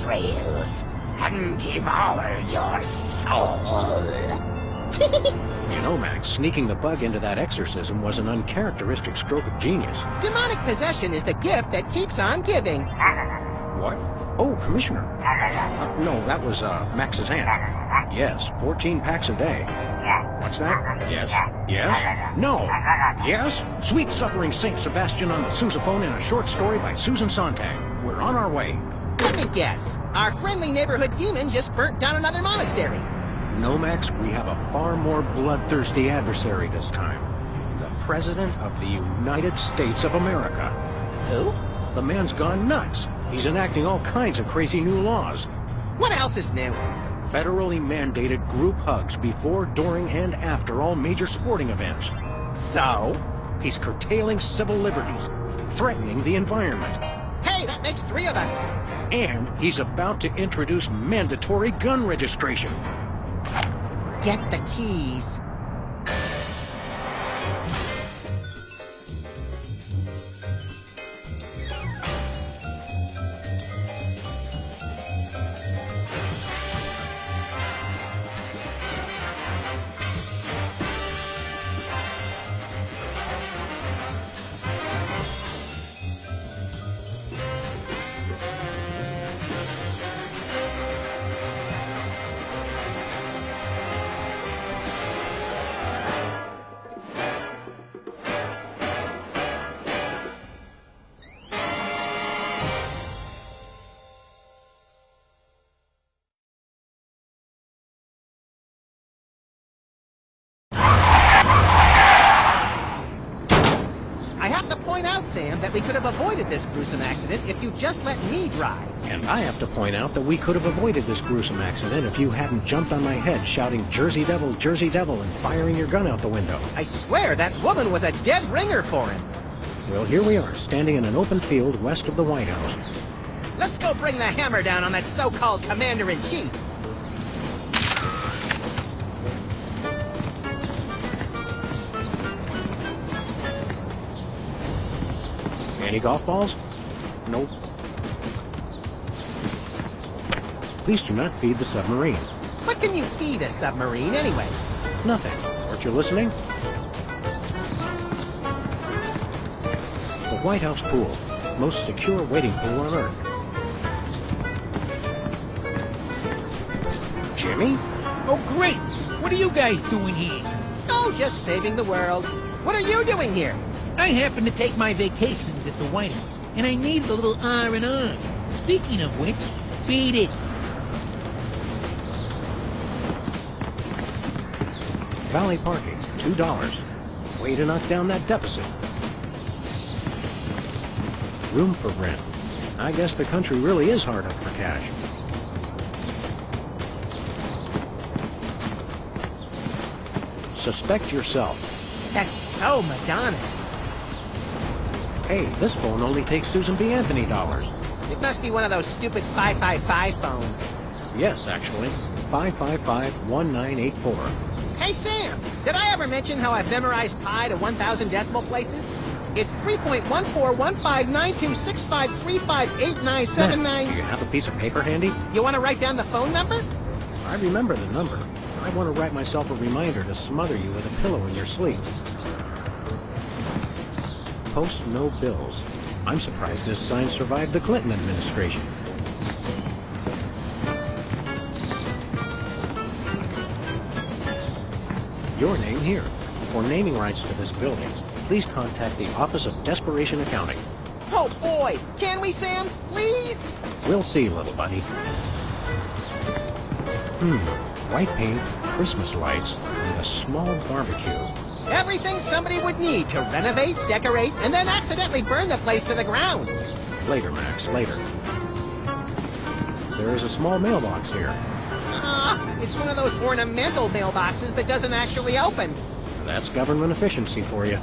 entrails and devour your soul. You know, Max, sneaking the bug into that exorcism was an uncharacteristic stroke of genius. Demonic possession is the gift that keeps on giving. What? Oh, Commissioner. No, that was, Max's aunt. Yes, 14 packs a day. What's that? Yes. Yes? No. Yes? Sweet Suffering Saint Sebastian on the sousaphone in a short story by Susan Sontag. We're on our way. Let me guess. Our friendly neighborhood demon just burnt down another monastery. No, Max, we have a far more bloodthirsty adversary this time. The President of the United States of America. Who? The man's gone nuts. He's enacting all kinds of crazy new laws. What else is new? Federally mandated group hugs before, during, and after all major sporting events. So? He's curtailing civil liberties, threatening the environment. Hey, that makes 3 of us. And he's about to introduce mandatory gun registration. Get the keys. Sam, that we could have avoided this gruesome accident if you just let me drive. And I have to point out that we could have avoided this gruesome accident if you hadn't jumped on my head shouting Jersey Devil, and firing your gun out the window. I swear that woman was a dead ringer for him. Well, here we are, standing in an open field west of the White House. Let's go bring the hammer down on that so-called commander-in-chief. Any golf balls? Nope. Please do not feed the submarine. What can you feed a submarine, anyway? Nothing. Weren't you listening? The White House pool. Most secure waiting pool on Earth. Jimmy? Oh, great! What are you guys doing here? Oh, just saving the world. What are you doing here? I happen to take my vacations at the White House, and I needed a little R&R. Speaking of which, beat it. Valley parking, $2. Way to knock down that deficit. Room for rent. I guess the country really is hard up for cash. Suspect yourself. That's so Madonna. Hey, this phone only takes Susan B. Anthony dollars. It must be one of those stupid 555 phones. Yes, actually. 555-1984. Hey, Sam, did I ever mention how I've memorized pi to 1,000 decimal places? It's 3.14159265358979. Do you have a piece of paper handy? You want to write down the phone number? I remember the number. I want to write myself a reminder to smother you with a pillow in your sleep. Post no bills. I'm surprised this sign survived the Clinton administration. Your name here. For naming rights to this building, please contact the Office of Desperation Accounting. Oh boy! Can we, Sam? Please? We'll see, little buddy. White paint, Christmas lights, and a small barbecue. Everything somebody would need to renovate, decorate, and then accidentally burn the place to the ground. Later, Max, later. There is a small mailbox here. It's one of those ornamental mailboxes that doesn't actually open. That's government efficiency for you.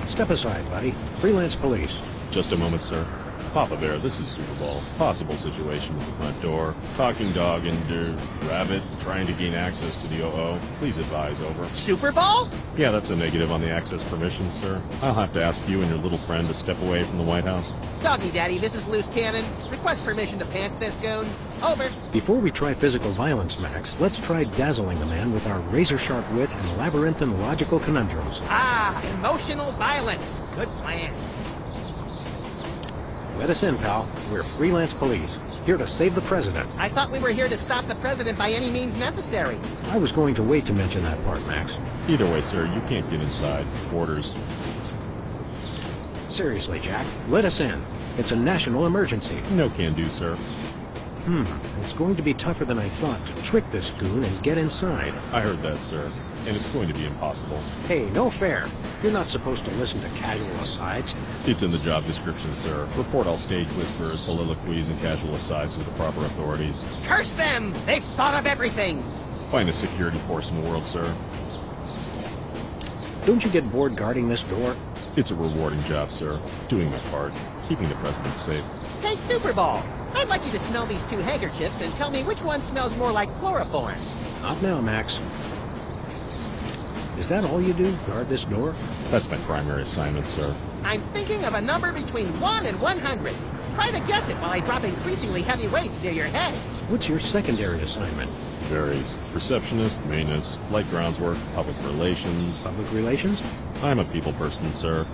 Step aside, buddy. Freelance police. Just a moment, sir. Papa Bear, this is Super Bowl. Possible situation with the front door. Talking dog and, rabbit trying to gain access to the OO. Please advise, over. Super Bowl? Yeah, that's a negative on the access permission, sir. I'll have to ask you and your little friend to step away from the White House. Doggy Daddy, this is Loose Cannon. Request permission to pants this goon. Over. Before we try physical violence, Max, let's try dazzling the man with our razor-sharp wit and labyrinthine logical conundrums. Ah, emotional violence. Good plan. Let us in, pal. We're freelance police, here to save the president. I thought we were here to stop the president by any means necessary. I was going to wait to mention that part, Max. Either way, sir, you can't get inside. Orders. Seriously, Jack, let us in. It's a national emergency. No can do, sir. It's going to be tougher than I thought to trick this goon and get inside. I heard that, sir. And it's going to be impossible. Hey, no fair. You're not supposed to listen to casual asides. It's in the job description, sir. Report all stage whispers, soliloquies, and casual asides to the proper authorities. Curse them! They've thought of everything! Find a security force in the world, sir. Don't you get bored guarding this door? It's a rewarding job, sir. Doing my part. Keeping the president safe. Hey, Super Ball! I'd like you to smell these two handkerchiefs and tell me which one smells more like chloroform. Not now, Max. Is that all you do? Guard this door? That's my primary assignment, sir. I'm thinking of a number between 1 and 100. Try to guess it while I drop increasingly heavy weights near your head. What's your secondary assignment? Varies. Receptionist, maintenance, light grounds work, public relations. Public relations? I'm a people person, sir.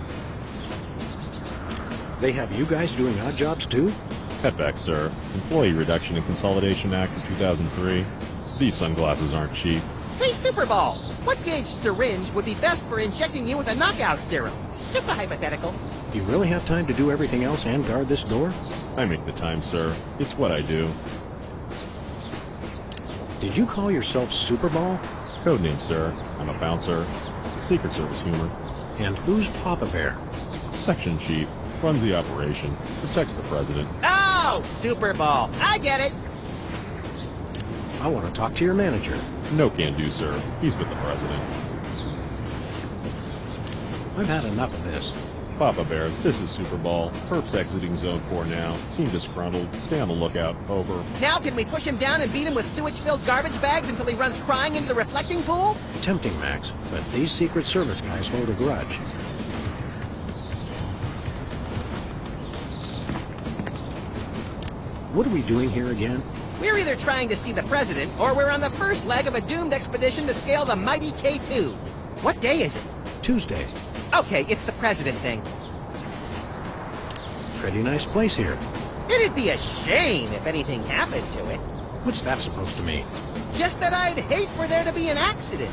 They have you guys doing odd jobs too? Cutback, sir. Employee Reduction and Consolidation Act of 2003. These sunglasses aren't cheap. Hey, Super Ball! What gauge syringe would be best for injecting you with a knockout serum? Just a hypothetical. Do you really have time to do everything else and guard this door? I make the time, sir. It's what I do. Did you call yourself Superball? Codename, sir. I'm a bouncer. Secret Service humor. And who's Papa Bear? Section chief. Runs the operation. Protects the president. Oh, Super Ball! I get it! I want to talk to your manager. No can do, sir. He's with the president. I've had enough of this. Papa Bear, this is Super Ball. Perp's exiting Zone 4 now. Seem disgruntled. Stay on the lookout. Over. Now can we push him down and beat him with sewage-filled garbage bags until he runs crying into the reflecting pool? Tempting, Max, but these Secret Service guys hold a grudge. What are we doing here again? We're either trying to see the president, or we're on the first leg of a doomed expedition to scale the mighty K2. What day is it? Tuesday. Okay, it's the president thing. Pretty nice place here. It'd be a shame if anything happened to it. What's that supposed to mean? Just that I'd hate for there to be an accident.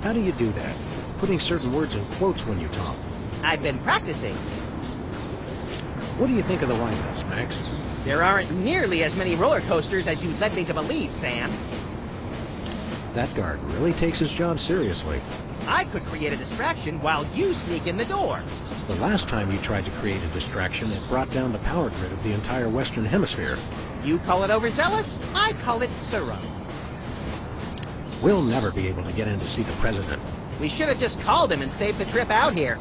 How do you do that? Putting certain words in quotes when you talk. I've been practicing. What do you think of the White House, Max? There aren't nearly as many roller coasters as you led me to believe, Sam. That guard really takes his job seriously. I could create a distraction while you sneak in the door. The last time you tried to create a distraction, it brought down the power grid of the entire Western Hemisphere. You call it overzealous, I call it thorough. We'll never be able to get in to see the president. We should have just called him and saved the trip out here.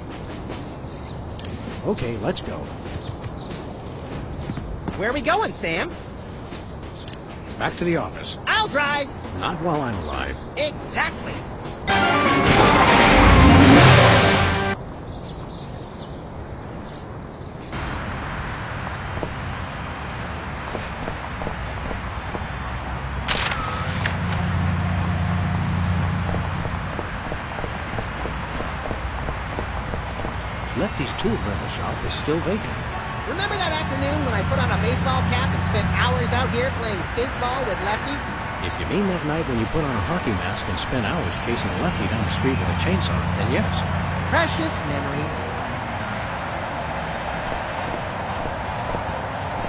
Okay, let's go. Where are we going, Sam? Back to the office. I'll drive. Not while I'm alive. Exactly. Lefty's tool rental shop is still vacant. Remember that afternoon when I put on a baseball cap and spent hours out here playing fizzball with Lefty? If you mean that night when you put on a hockey mask and spent hours chasing Lefty down the street with a chainsaw, then yes. Precious memory.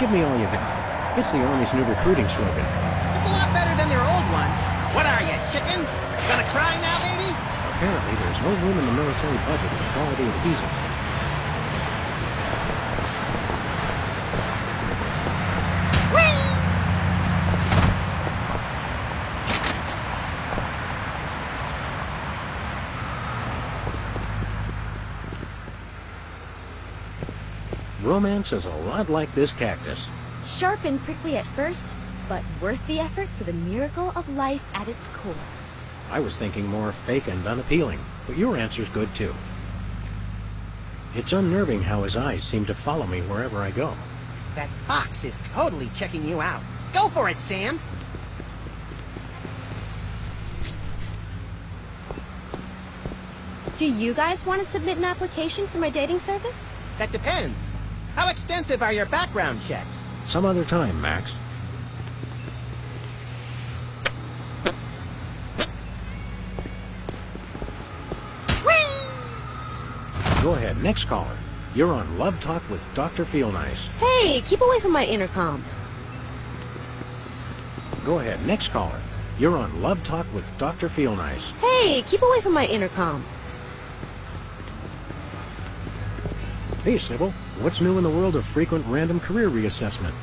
Give me all you got. It's the Army's new recruiting slogan. It's a lot better than their old one. What are you, chicken? Gonna cry now, baby? Apparently, there's no room in the military budget for quality adhesives. Romance is a lot like this cactus. Sharp and prickly at first, but worth the effort for the miracle of life at its core. I was thinking more fake and unappealing, but your answer's good too. It's unnerving how his eyes seem to follow me wherever I go. That fox is totally checking you out. Go for it, Sam! Do you guys want to submit an application for my dating service? That depends. How extensive are your background checks? Some other time, Max. Go ahead, next caller. You're on Love Talk with Dr. Feelnice. Hey, keep away from my intercom. Go ahead, next caller. You're on Love Talk with Dr. Feelnice. Hey, keep away from my intercom. Hey, Sybil. What's new in the world of frequent random career reassessment?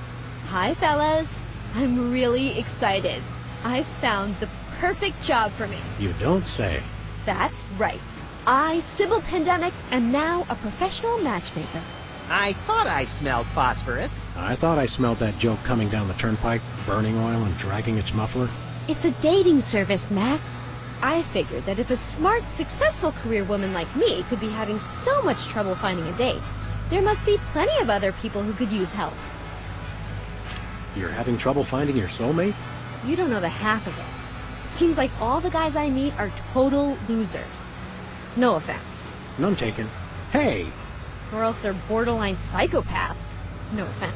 Hi, fellas. I'm really excited. I've found the perfect job for me. You don't say. That's right. I, Sybil Pandemic, am now a professional matchmaker. I thought I smelled phosphorus. I thought I smelled that joke coming down the turnpike, burning oil and dragging its muffler. It's a dating service, Max. I figured that if a smart, successful career woman like me could be having so much trouble finding a date, there must be plenty of other people who could use help. You're having trouble finding your soulmate? You don't know the half of it. It seems like all the guys I meet are total losers. No offense. None taken. Hey! Or else they're borderline psychopaths. No offense.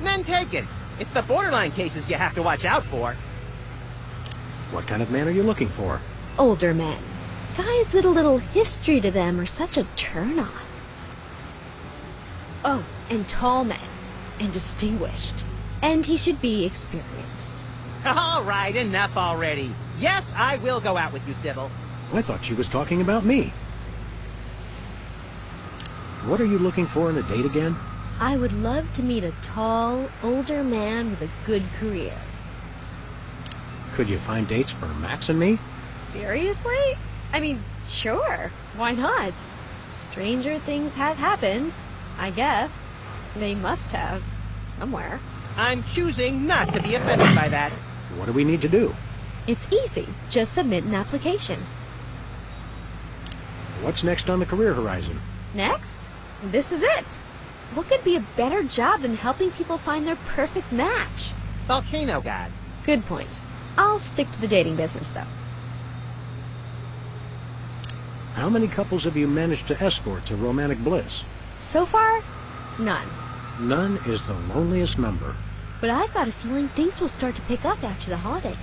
None taken. It's the borderline cases you have to watch out for. What kind of man are you looking for? Older men. Guys with a little history to them are such a turn-on. Oh, and tall men. And distinguished. And he should be experienced. All right, enough already. Yes, I will go out with you, Sybil. I thought she was talking about me. What are you looking for in a date again? I would love to meet a tall, older man with a good career. Could you find dates for Max and me? Seriously? I mean, sure. Why not? Stranger things have happened, I guess. They must have. Somewhere. I'm choosing not to be offended by that. What do we need to do? It's easy. Just submit an application. What's next on the career horizon? Next? This is it. What could be a better job than helping people find their perfect match? Volcano God. Good point. I'll stick to the dating business, though. How many couples have you managed to escort to romantic bliss? So far, none. None is the loneliest number. But I've got a feeling things will start to pick up after the holidays.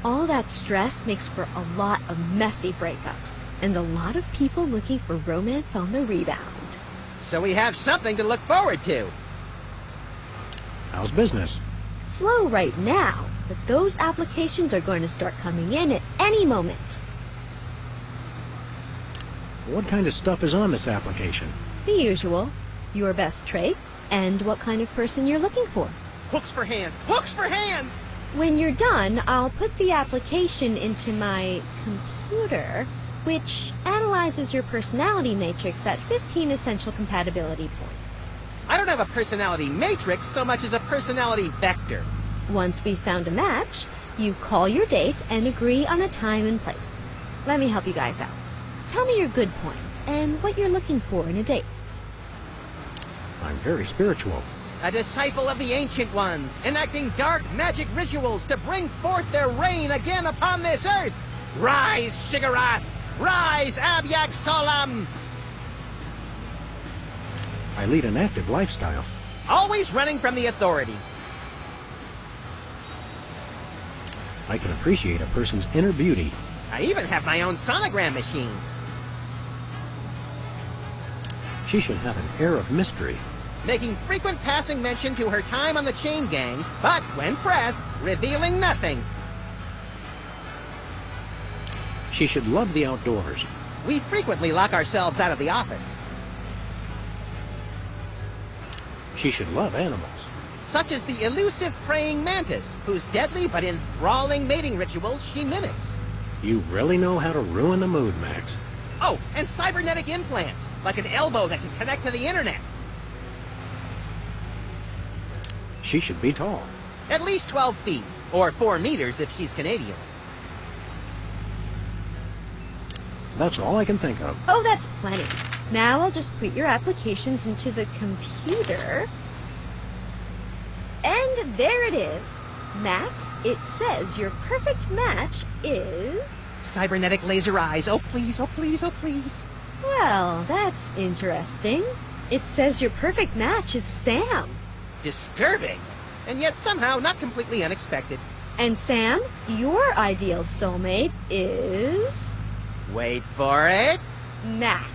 All that stress makes for a lot of messy breakups, and a lot of people looking for romance on the rebound. So we have something to look forward to. How's business? Slow right now, but those applications are going to start coming in at any moment. What kind of stuff is on this application? The usual. Your best traits, and what kind of person you're looking for. Hooks for hands! Hooks for hands! When you're done, I'll put the application into my computer, which analyzes your personality matrix at 15 essential compatibility points. I don't have a personality matrix so much as a personality vector. Once we've found a match, you call your date and agree on a time and place. Let me help you guys out. Tell me your good points and what you're looking for in a date. I'm very spiritual. A disciple of the Ancient Ones, enacting dark magic rituals to bring forth their reign again upon this earth. Rise, Shiggurath! Rise, Abyak Solam! I lead an active lifestyle. Always running from the authorities. I can appreciate a person's inner beauty. I even have my own sonogram machine. She should have an air of mystery. Making frequent passing mention to her time on the chain gang, but when pressed, revealing nothing. She should love the outdoors. We frequently lock ourselves out of the office. She should love animals. Such as the elusive praying mantis, whose deadly but enthralling mating rituals she mimics. You really know how to ruin the mood, Max. Oh, and cybernetic implants, like an elbow that can connect to the internet. She should be tall. At least 12 feet, or 4 meters if she's Canadian. That's all I can think of. Oh, that's plenty. Now I'll just put your applications into the computer. And there it is. Max, it says your perfect match is... Cybernetic laser eyes. Oh, please, oh, please, oh, please. Well, that's interesting. It says your perfect match is Sam. Disturbing. And yet somehow not completely unexpected. And Sam, your ideal soulmate is... Wait for it. Max.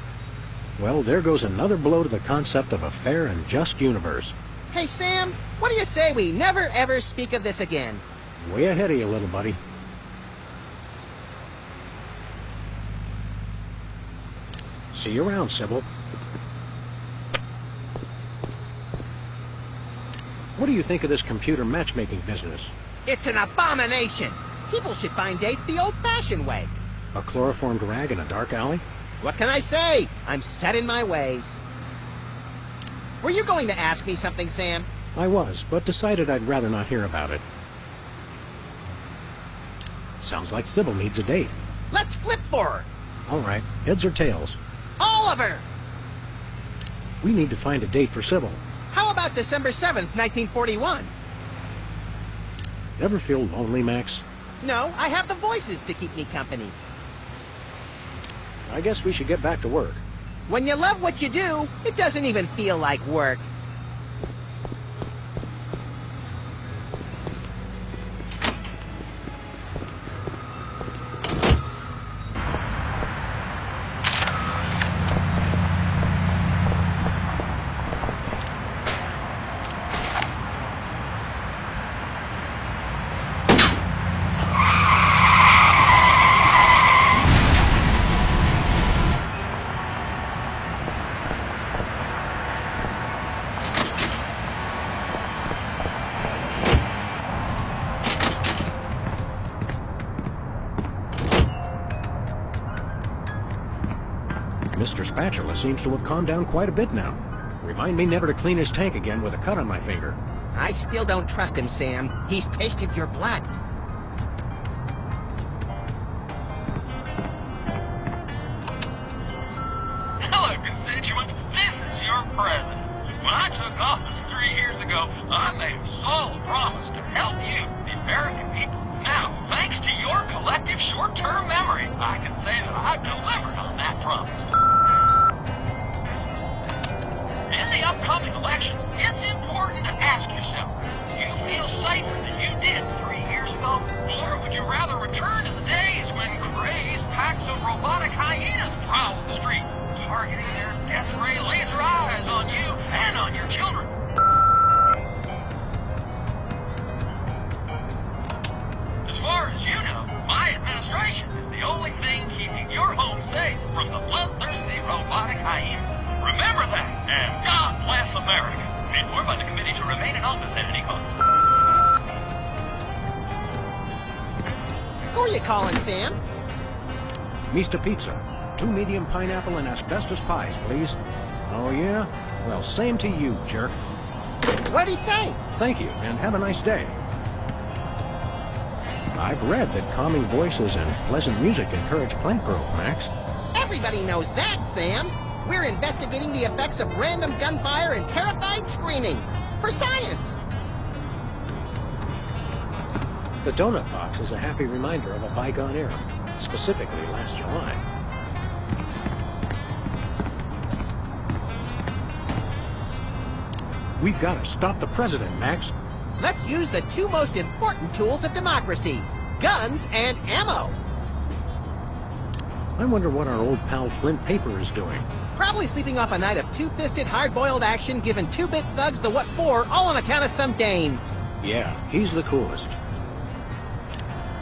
Well, there goes another blow to the concept of a fair and just universe. Hey, Sam, what do you say we never ever speak of this again? Way ahead of you, little buddy. See you around, Sybil. What do you think of this computer matchmaking business? It's an abomination. People should find dates the old-fashioned way. A chloroformed rag in a dark alley? What can I say? I'm set in my ways. Were you going to ask me something, Sam? I was, but decided I'd rather not hear about it. Sounds like Sybil needs a date. Let's flip for her. All right, heads or tails? Oliver! We need to find a date for Sybil. How about December 7th, 1941? Ever feel lonely, Max? No, I have the voices to keep me company. I guess we should get back to work. When you love what you do, it doesn't even feel like work. Mr. Spatula seems to have calmed down quite a bit now. Remind me never to clean his tank again with a cut on my finger. I still don't trust him, Sam. He's tasted your blood. Hello, constituents. This is your president. When I took office 3 years ago, I made a solemn promise to help you, the American people. Now, thanks to your collective short-term memory, I can say that I've delivered on that promise. In the upcoming elections, it's important to ask yourself, do you feel safer than you did 3 years ago? Or would you rather return to the days when crazed packs of robotic hyenas prowled the street, targeting their death-ray laser eyes on you and on your children? As far as you know, my administration is the only thing keeping your home safe from the bloodthirsty robotic hyena. Remember that, and God bless America. Paid for by the committee to remain in office at any cost. Who are you calling, Sam? Mr. Pizza. 2 medium pineapple and asbestos pies, please. Oh, yeah? Well, same to you, jerk. What'd he say? Thank you, and have a nice day. I've read that calming voices and pleasant music encourage plant growth, Max. Everybody knows that, Sam. We're investigating the effects of random gunfire and terrified screaming. For science! The donut box is a happy reminder of a bygone era, specifically last July. We've got to stop the president, Max. Let's use the 2 most important tools of democracy, guns and ammo. I wonder what our old pal Flint Paper is doing. Probably sleeping off a night of two-fisted, hard-boiled action, giving 2-bit thugs the what for, all on account of some dame. Yeah, he's the coolest.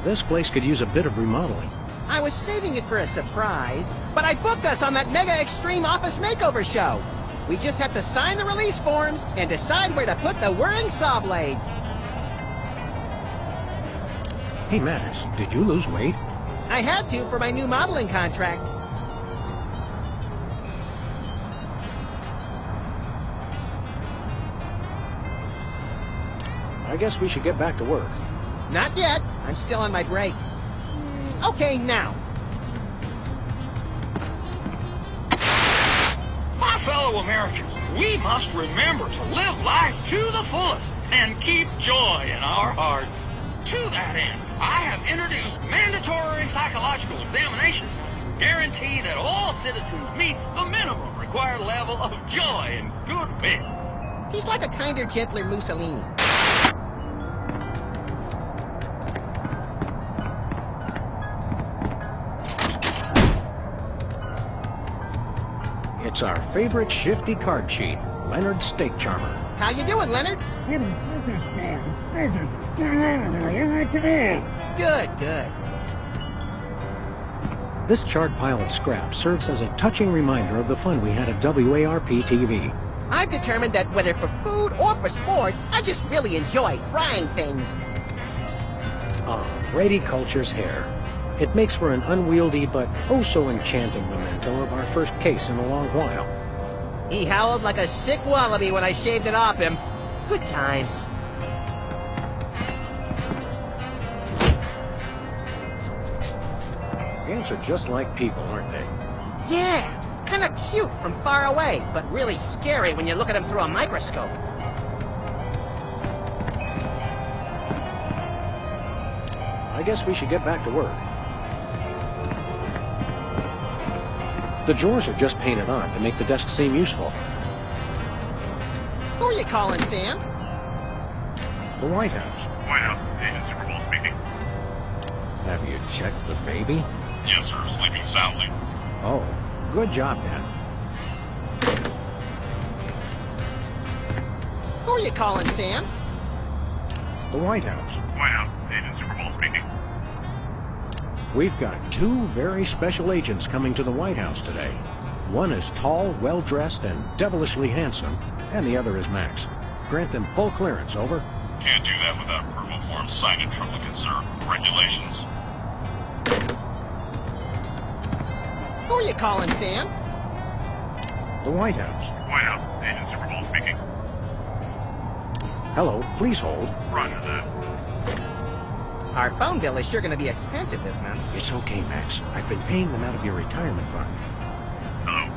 This place could use a bit of remodeling. I was saving it for a surprise, but I booked us on that mega extreme office makeover show. We just have to sign the release forms and decide where to put the whirring saw blades. Hey, Max, did you lose weight? I had to for my new modeling contract. I guess we should get back to work. Not yet. I'm still on my break. Okay, now. fellow Americans, we must remember to live life to the fullest and keep joy in our hearts. To that end, I have introduced mandatory psychological examinations to guarantee that all citizens meet the minimum required level of joy and goodwill. He's like a kinder, gentler Mussolini. It's our favorite shifty card cheat, Leonard Steak Charmer. How you doing, Leonard? Good, good. This charred pile of scrap serves as a touching reminder of the fun we had at WARP-TV. I've determined that whether for food or for sport, I just really enjoy frying things. Brady Culture's hair. It makes for an unwieldy but oh-so-enchanting memento of our first case in a long while. He howled like a sick wallaby when I shaved it off him. Good times. Ants are just like people, aren't they? Yeah, kind of cute from far away, but really scary when you look at them through a microscope. I guess we should get back to work. The drawers are just painted on to make the desk seem useful. Who are you calling, Sam? The White House. White House, Agent Superbowl speaking. Have you checked the baby? Yes, sir. Sleeping soundly. Oh, good job, Dad. Who are you calling, Sam? The White House. White House, Agent Superbowl speaking. We've got two very special agents coming to the White House today. One is tall, well-dressed, and devilishly handsome, and the other is Max. Grant them full clearance, over. Can't do that without approval forms signed in trouble concern. Regulations. Who are you calling, Sam? The White House. White House, Agent Superbowl speaking. Hello, please hold. Roger that. Our phone bill is sure going to be expensive this month. It's okay, Max. I've been paying them out of your retirement fund. Hello?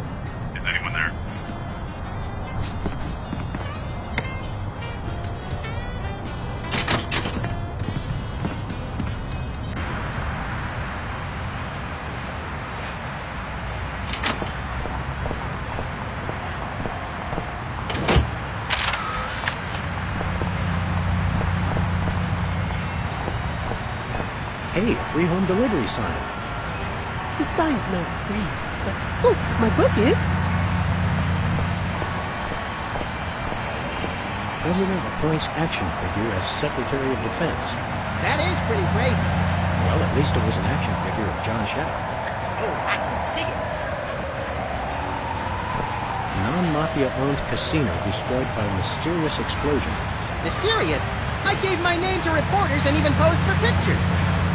Is anyone there? Hey, a free home delivery sign. The sign's not free, but oh, my book is. President appoints action figure as Secretary of Defense. That is pretty crazy. Well, at least it was an action figure of John Shadow. Oh, I can dig it. Non-mafia-owned casino destroyed by mysterious explosion. Mysterious. I gave my name to reporters and even posed for pictures.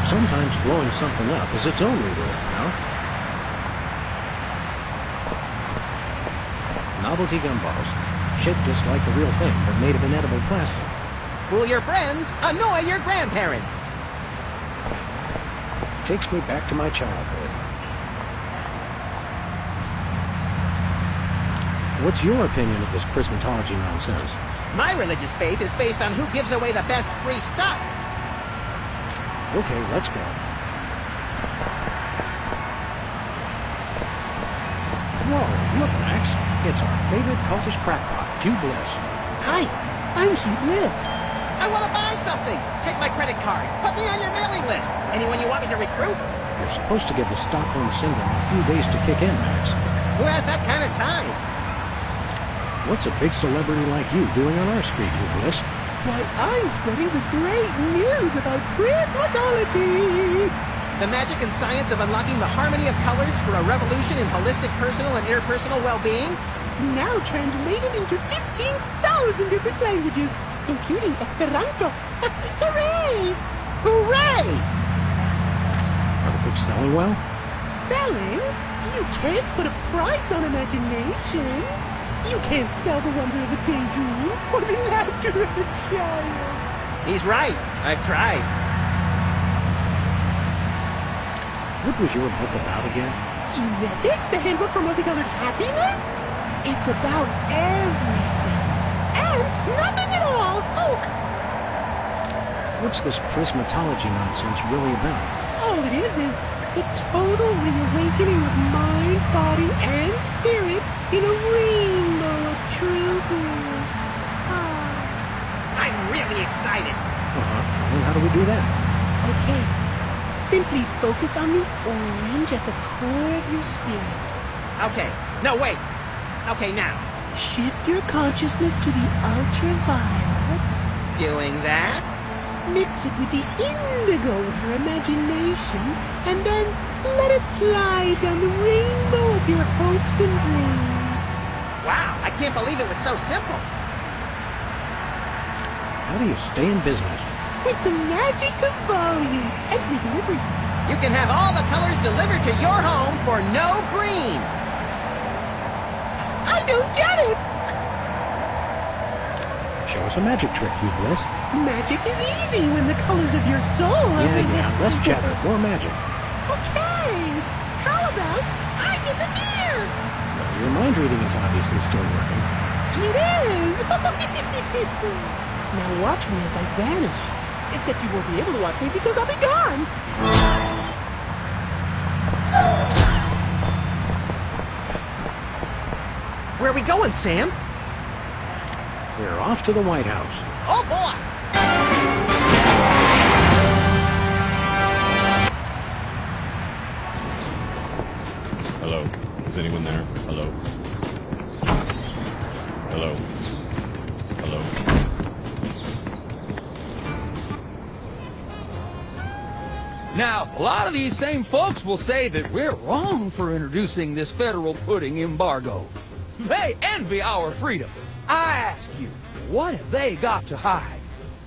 Sometimes blowing something up is its own reward, you know? Novelty gumballs. Shaped just like the real thing, but made of inedible plastic. Fool your friends, annoy your grandparents. Takes me back to my childhood. What's your opinion of this prismatology nonsense? My religious faith is based on who gives away the best free stuff. Okay, let's go. Whoa, look, Max. It's our favorite cultist crackpot, Hugh Bliss. Hi, I'm Hugh Bliss. I want to buy something. Take my credit card. Put me on your mailing list. Anyone you want me to recruit? You're supposed to give the Stockholm Syndrome a few days to kick in, Max. Who has that kind of time? What's a big celebrity like you doing on our street, Hugh Bliss? Why, I'm spreading the great news about prismatology. The magic and science of unlocking the harmony of colors for a revolution in holistic personal and interpersonal well-being? Now translated into 15,000 different languages, including Esperanto. Hooray! Hooray! Are the books selling well? Selling? You can't put a price on imagination. You can't sell the wonder of a daydream or the laughter of a child. He's right. I've tried. What was your book about again? Genetics, the handbook for multicolored happiness? It's about everything. And nothing at all. Look! What's this prismatology nonsense really about? All it is the total reawakening of mind, body, and spirit in a rainbow of true bliss. I'm really excited. Well, how do we do that? Okay. Simply focus on the orange at the core of your spirit. Okay. No, wait. Okay, now. Shift your consciousness to the ultraviolet. Doing that? Mix it with the indigo of your imagination, and then let it slide down the rainbow of your hopes and dreams. Wow, I can't believe it was so simple. How do you stay in business? With the magic of volume and delivery. You can have all the colors delivered to your home for no green. I don't get it! Show us a magic trick, you bliss. Magic is easy when the colors of your soul are... Yeah, less chatter, more magic. Okay, how about I disappear? Well, your mind reading is obviously still working. It is! Now watch me as I vanish. Except you won't be able to watch me because I'll be gone. Where are we going, Sam? We're off to the White House. Oh, boy! Hello? Is anyone there? Hello? Hello? Hello? Now, a lot of these same folks will say that we're wrong for introducing this federal pudding embargo. They envy our freedom. I ask you, what have they got to hide?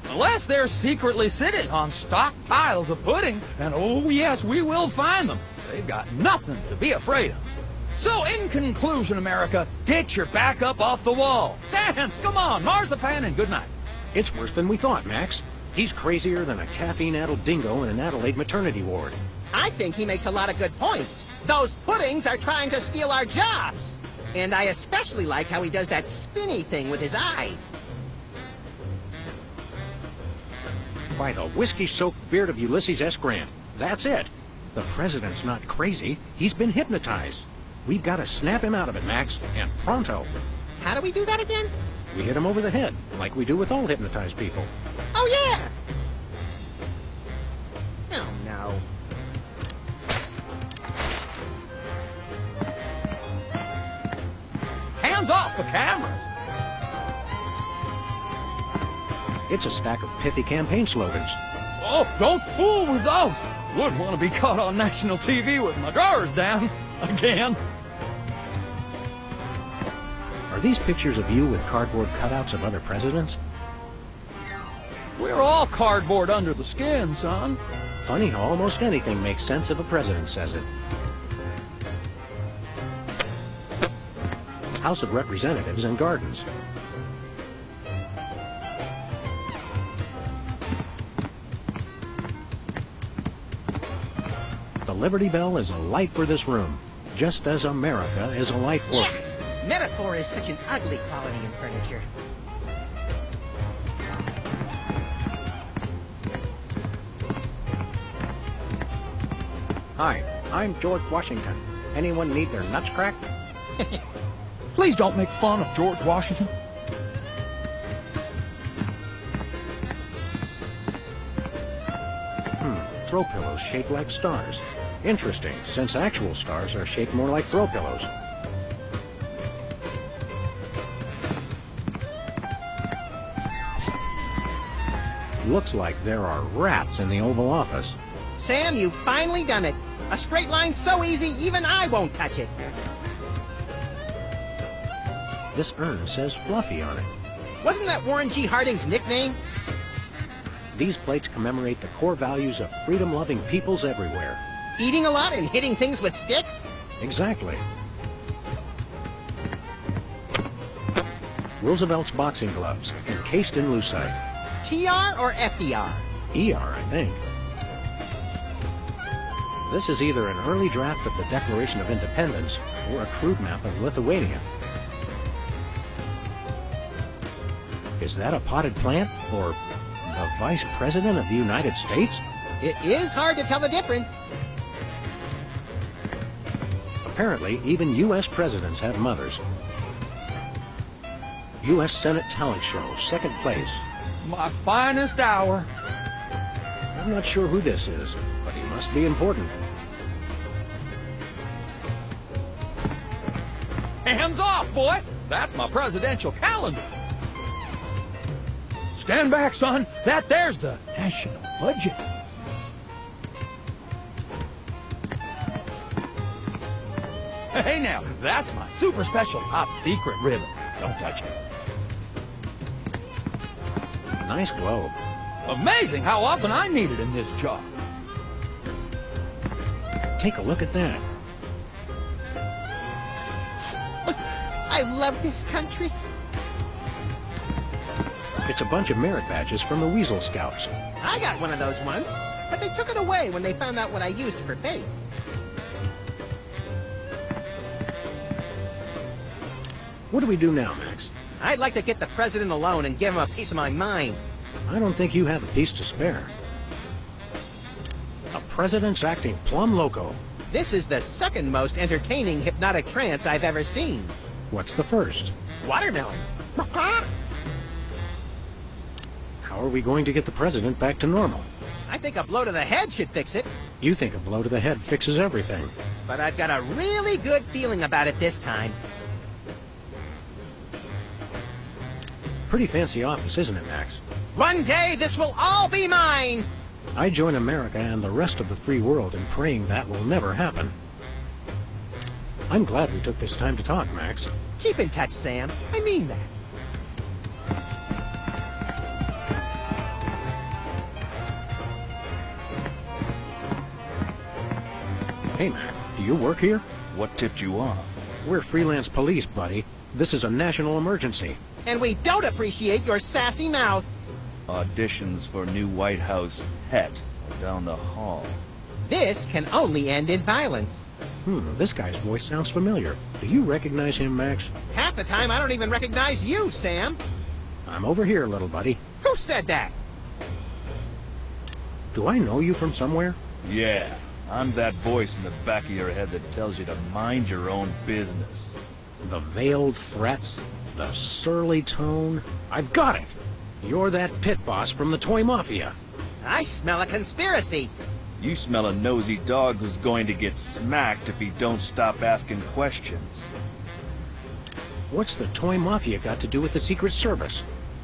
Unless they're secretly sitting on stockpiles of pudding, and oh yes, we will find them. They've got nothing to be afraid of. So in conclusion, America, get your back up off the wall. Dance, come on, marzipan, and good night. It's worse than we thought, Max. He's crazier than a caffeine-addled dingo in an Adelaide maternity ward. I think he makes a lot of good points. Those puddings are trying to steal our jobs. And I especially like how he does that spinny thing with his eyes. By the whiskey-soaked beard of Ulysses S. Grant. That's it. The president's not crazy. He's been hypnotized. We've got to snap him out of it, Max, and pronto. How do we do that again? We hit him over the head, like we do with all hypnotized people. Oh, yeah! Oh, no. Hands off the cameras. It's a stack of pithy campaign slogans. Oh, don't fool with those. Wouldn't want to be caught on national TV with my drawers down again. Are these pictures of you with cardboard cutouts of other presidents? We're all cardboard under the skin, son. Funny how almost anything makes sense if a president says it. House of Representatives and Gardens. The Liberty Bell is a light for this room, just as America is a light for... Yeah. Metaphor is such an ugly quality in furniture. Hi, I'm George Washington. Anyone need their nuts cracked? Please don't make fun of George Washington. Throw pillows shaped like stars. Interesting, since actual stars are shaped more like throw pillows. Looks like there are rats in the Oval Office. Sam, you've finally done it. A straight line so easy, even I won't touch it. This urn says Fluffy on it. Wasn't that Warren G. Harding's nickname? These plates commemorate the core values of freedom-loving peoples everywhere. Eating a lot and hitting things with sticks? Exactly. Roosevelt's boxing gloves, encased in lucite. TR or FDR? ER, I think. This is either an early draft of the Declaration of Independence or a crude map of Lithuania. Is that a potted plant? Or the Vice President of the United States? It is hard to tell the difference. Apparently, even U.S. presidents have mothers. U.S. Senate talent show, second place. My finest hour. I'm not sure who this is, but he must be important. Hands off, boy! That's my presidential calendar. Stand back, son. That there's the national budget. Hey now, that's my super special top secret ribbon. Don't touch it. Nice globe. Amazing how often I need it in this job. Take a look at that. I love this country. It's a bunch of merit badges from the Weasel Scouts. I got one of those once, but they took it away when they found out what I used for bait. What do we do now, Max? I'd like to get the president alone and give him a piece of my mind. I don't think you have a piece to spare. The president's acting plumb loco. This is the second most entertaining hypnotic trance I've ever seen. What's the first? Watermelon. How are we going to get the president back to normal? I think a blow to the head should fix it. You think a blow to the head fixes everything. But I've got a really good feeling about it this time. Pretty fancy office, isn't it, Max? One day this will all be mine! I join America and the rest of the free world in praying that will never happen. I'm glad we took this time to talk, Max. Keep in touch, Sam. I mean that. Hey, Mac, do you work here? What tipped you off? We're freelance police, buddy. This is a national emergency. And we don't appreciate your sassy mouth. Auditions for new White House pet down the hall. This can only end in violence. This guy's voice sounds familiar. Do you recognize him, Max? Half the time I don't even recognize you, Sam. I'm over here, little buddy. Who said that? Do I know you from somewhere? Yeah, I'm that voice in the back of your head that tells you to mind your own business. The veiled threats, the surly tone. I've got it! You're that pit boss from the Toy Mafia. I smell a conspiracy. You smell a nosy dog who's going to get smacked if he don't stop asking questions. What's the Toy Mafia got to do with the Secret Service?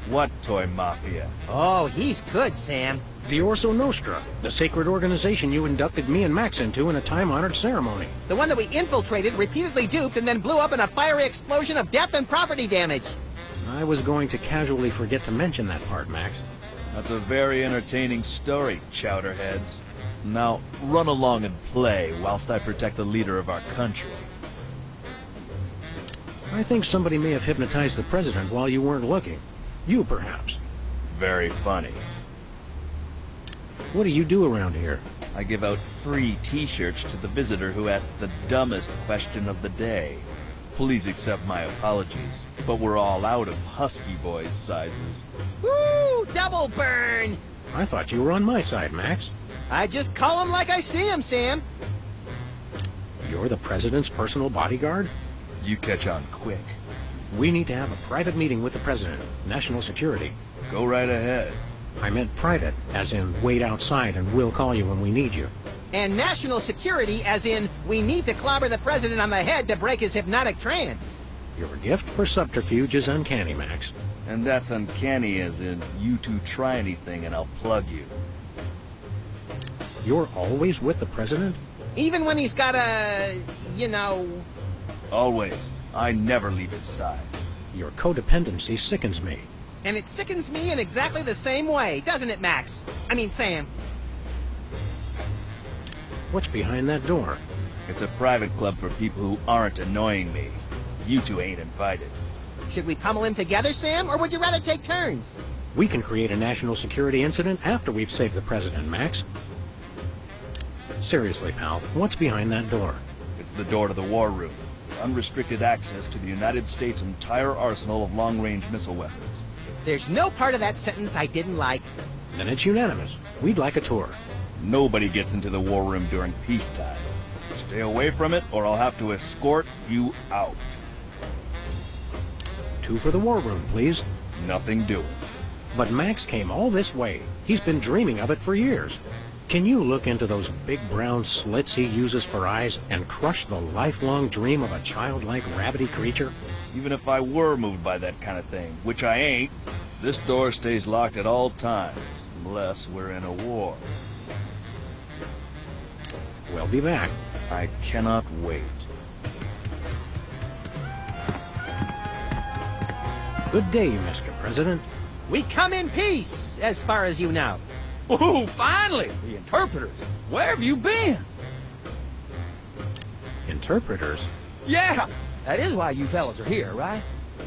What Toy Mafia? Oh, he's good, Sam. The Orso Nostra, the sacred organization you inducted me and Max into in a time-honored ceremony. The one that we infiltrated, repeatedly duped, and then blew up in a fiery explosion of death and property damage. I was going to casually forget to mention that part, Max. That's a very entertaining story, chowderheads. Now, run along and play whilst I protect the leader of our country. I think somebody may have hypnotized the president while you weren't looking. You, perhaps. Very funny. What do you do around here? I give out free t-shirts to the visitor who asks the dumbest question of the day. Please accept my apologies, but we're all out of Husky Boys sizes. Woo! Double burn! I thought you were on my side, Max. I just call him like I see him, Sam. You're the president's personal bodyguard? You catch on quick. We need to have a private meeting with the president. National security. Go right ahead. I meant private, as in wait outside and we'll call you when we need you. And national security, as in we need to clobber the president on the head to break his hypnotic trance. Your gift for subterfuge is uncanny, Max. And that's uncanny as in you two try anything and I'll plug you. You're always with the president? Even when he's got a, you know... Always. I never leave his side. Your codependency sickens me. And it sickens me in exactly the same way, doesn't it, Max? I mean, Sam. What's behind that door? It's a private club for people who aren't annoying me. You two ain't invited. Should we pummel him together, Sam, or would you rather take turns? We can create a national security incident after we've saved the president, Max. Seriously, pal, what's behind that door? It's the door to the war room. Unrestricted access to the United States' entire arsenal of long-range missile weapons. There's no part of that sentence I didn't like. Then it's unanimous. We'd like a tour. Nobody gets into the war room during peacetime. Stay away from it, or I'll have to escort you out. 2 for the war room, please. Nothing doing. But Max came all this way. He's been dreaming of it for years. Can you look into those big brown slits he uses for eyes and crush the lifelong dream of a childlike rabbity creature? Even if I were moved by that kind of thing, which I ain't, this door stays locked at all times, unless we're in a war. We'll be back. I cannot wait. Good day, Mr. President. We come in peace, as far as you know. Ooh, finally! The interpreters. Where have you been? Interpreters? Yeah, that is why you fellas are here, right?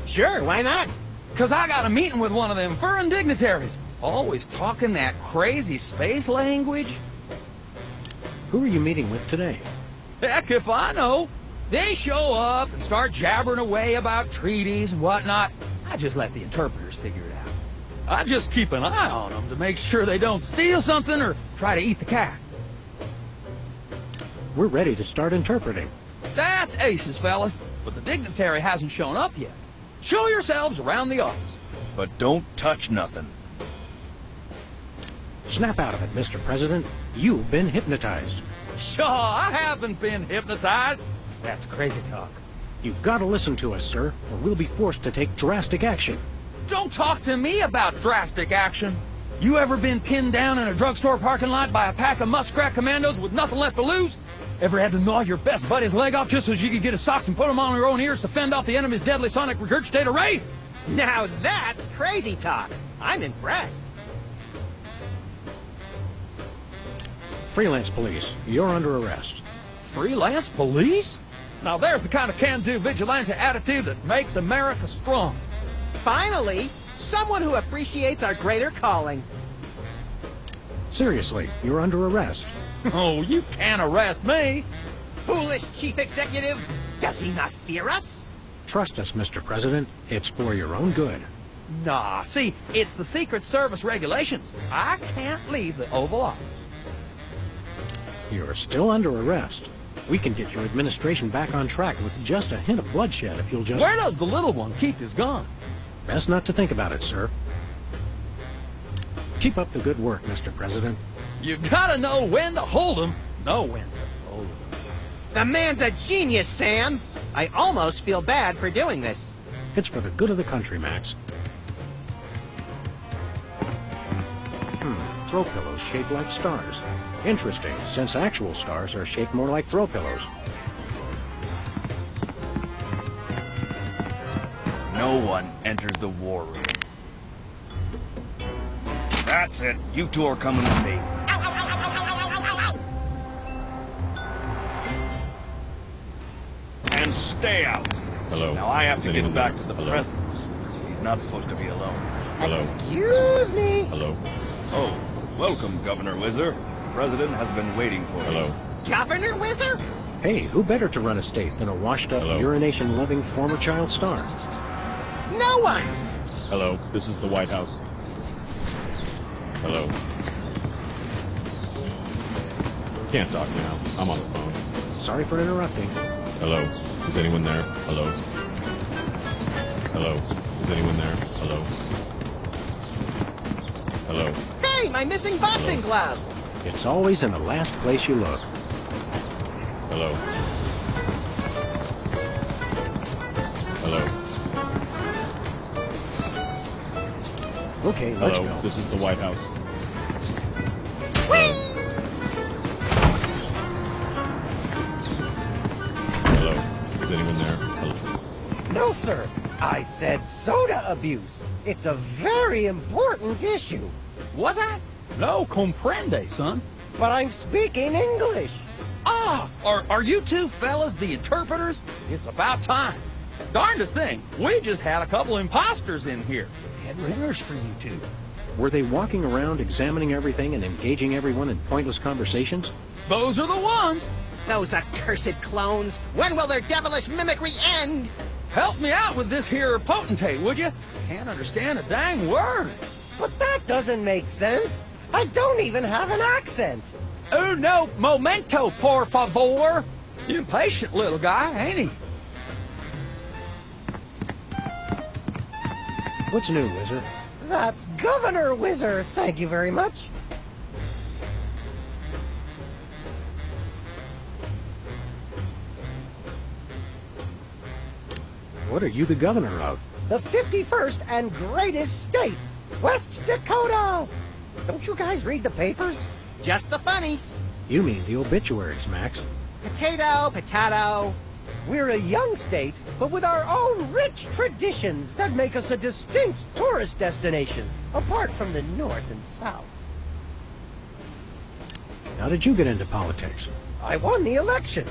Sure, why not? 'Cause I got a meeting with one of them foreign dignitaries. Always talking that crazy space language. Who are you meeting with today? Heck if I know. They show up and start jabbering away about treaties and whatnot. I just let the interpreters figure it out. I just keep an eye on them to make sure they don't steal something or try to eat the cat. We're ready to start interpreting. That's aces, fellas, but the dignitary hasn't shown up yet. Show yourselves around the office. But don't touch nothing. Snap out of it, Mr. President. You've been hypnotized. Sure, I haven't been hypnotized. That's crazy talk. You've got to listen to us, sir, or we'll be forced to take drastic action. Don't talk to me about drastic action. You ever been pinned down in a drugstore parking lot by a pack of muskrat commandos with nothing left to lose? Ever had to gnaw your best buddy's leg off just so you could get his socks and put them on your own ears to fend off the enemy's deadly sonic regurgitator ray? Now that's crazy talk. I'm impressed. Freelance police, you're under arrest. Freelance police? Now there's the kind of can-do vigilante attitude that makes America strong. Finally, someone who appreciates our greater calling. Seriously, you're under arrest. Oh, you can't arrest me. Foolish chief executive. Does he not fear us? Trust us, Mr. President. It's for your own good. Nah, see, it's the Secret Service regulations. I can't leave the Oval Office. You're still under arrest. We can get your administration back on track with just a hint of bloodshed if you'll just... Where does the little one keep his gun? Best not to think about it, sir. Keep up the good work, Mr. President. You gotta know when to hold 'em, know when to hold 'em. The man's a genius, Sam. I almost feel bad for doing this. It's for the good of the country, Max. Throw pillows shaped like stars. Interesting, since actual stars are shaped more like throw pillows. No one enters the war room. That's it. You two are coming with me. And stay out. Hello. Now I have Is to get anyone back there? to the Hello? president. He's not supposed to be alone. Hello. Excuse me. Hello. Oh, welcome, Governor Whizzer. The president has been waiting for you. Hello. Governor Whizzer? Hey, who better to run a state than a washed-up, Hello? urination-loving former child star? No one. Hello. This is the White House. Hello. Can't talk now. I'm on the phone. Sorry for interrupting. Hello. Is anyone there? Hello. Hello. Is anyone there? Hello. Hello. Hey, my missing boxing glove. It's always in the last place you look. Hello. Hello. Okay, let's Hello. go. This is the White House. Hello. Is anyone there? Hello. No, sir. I said soda abuse. It's a very important issue. Was I? No comprende, son. But I'm speaking English. Ah, are you two fellas the interpreters? It's about time. Darndest thing, we just had a couple imposters in here. Dead ringers for you two. Were they walking around examining everything and engaging everyone in pointless conversations? Those are the ones. Those accursed clones. When will their devilish mimicry end? Help me out with this here potentate, would you? can't understand a dang word. But that doesn't make sense. I don't even have an accent. No momento, por favor. Impatient little guy, ain't he? What's new, Wizard? That's Governor Whizzer, thank you very much. What are you the governor of? The 51st and greatest state, West Dakota! Don't you guys read the papers? Just the funnies. You mean the obituaries, Max. Potato, potato. We're a young state, but with our own rich traditions that make us a distinct tourist destination, apart from the North and South. How did you get into politics? I won the election.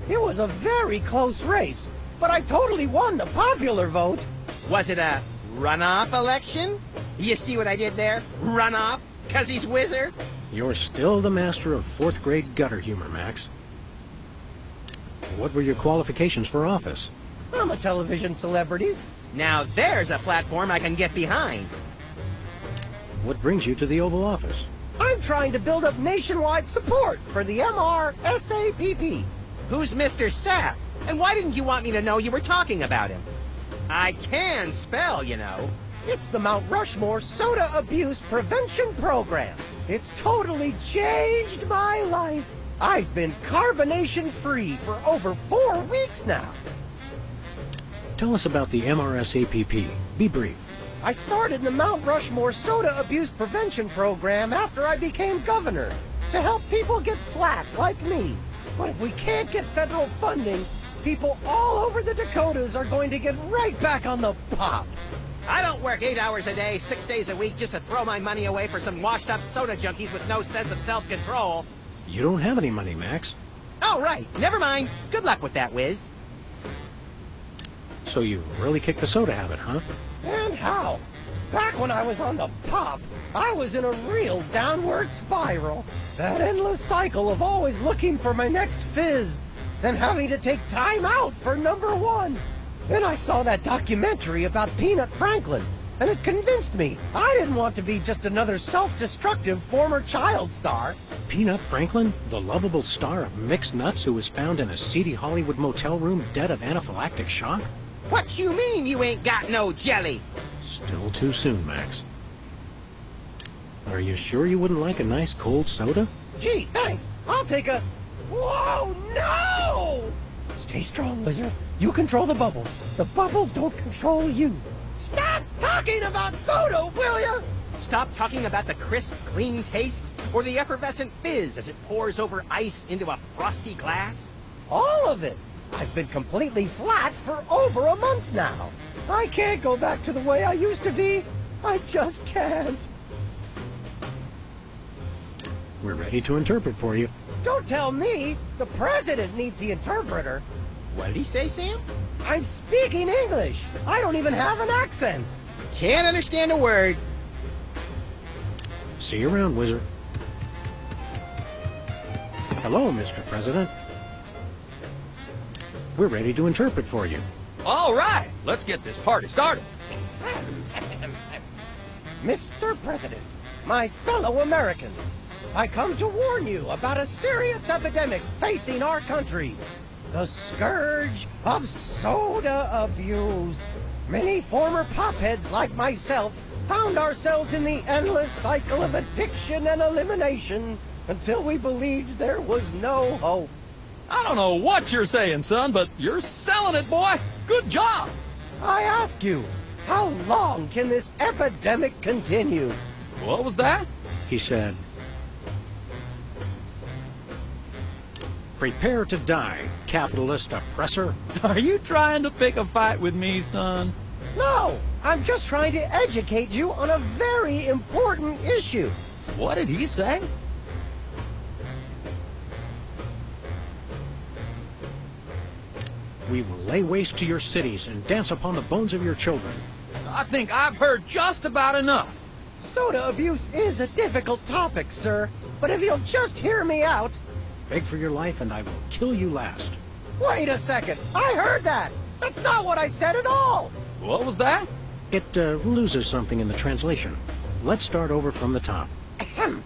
It was a very close race, but I totally won the popular vote. Was it a runoff election? You see what I did there? Runoff? 'Cause he's Whizzer? You're still the master of 4th grade gutter humor, Max. What were your qualifications for office? I'm a television celebrity. Now there's a platform I can get behind. What brings you to the Oval Office? I'm trying to build up nationwide support for the MRSAPP. Who's Mr. Sapp? And why didn't you want me to know you were talking about him? I can spell, you know. It's the Mount Rushmore Soda Abuse Prevention Program. It's totally changed my life. I've been carbonation-free for over 4 weeks now. Tell us about the MRSAPP. Be brief. I started the Mount Rushmore Soda Abuse Prevention Program after I became governor, to help people get flat like me. But if we can't get federal funding, people all over the Dakotas are going to get right back on the pop. I don't work 8 hours a day, 6 days a week just to throw my money away for some washed-up soda junkies with no sense of self-control. You don't have any money, Max. Oh, right. Never mind. Good luck with that, Wiz. So you really kicked the soda habit, huh? And how? Back when I was on the pop, I was in a real downward spiral. That endless cycle of always looking for my next fizz, then having to take time out for #1. Then I saw that documentary about Peanut Franklin, and it convinced me I didn't want to be just another self-destructive former child star. Peanut Franklin, the lovable star of mixed nuts who was found in a seedy Hollywood motel room dead of anaphylactic shock? What you mean you ain't got no jelly? Still too soon, Max. Are you sure you wouldn't like a nice cold soda? Gee, thanks. I'll take a... Whoa, no! Stay strong, Wizard. You control the bubbles. The bubbles don't control you. Stop talking about soda, will ya? Stop talking about the crisp, clean taste, or the effervescent fizz as it pours over ice into a frosty glass? All of it. I've been completely flat for over a month now. I can't go back to the way I used to be. I just can't. We're ready to interpret for you. Don't tell me. The president needs the interpreter. What did he say, Sam? I'm speaking English. I don't even have an accent. Can't understand a word. See you around, Wizard. Hello, Mr. President. We're ready to interpret for you. All right, let's get this party started. Mr. President, my fellow Americans, I come to warn you about a serious epidemic facing our country. The scourge of soda abuse. Many former popheads like myself found ourselves in the endless cycle of addiction and elimination until we believed there was no hope. I don't know what you're saying, son, but you're selling it, boy. Good job. I ask you, how long can this epidemic continue? What was that? He said, "Prepare to die, capitalist oppressor." Are you trying to pick a fight with me, son? No, I'm just trying to educate you on a very important issue. What did he say? We will lay waste to your cities and dance upon the bones of your children. I think I've heard just about enough. Soda abuse is a difficult topic, sir, but if you'll just hear me out... Beg for your life and I will kill you last. Wait a second, I heard that! That's not what I said at all! What was that? It loses something in the translation. Let's start over from the top. Ahem.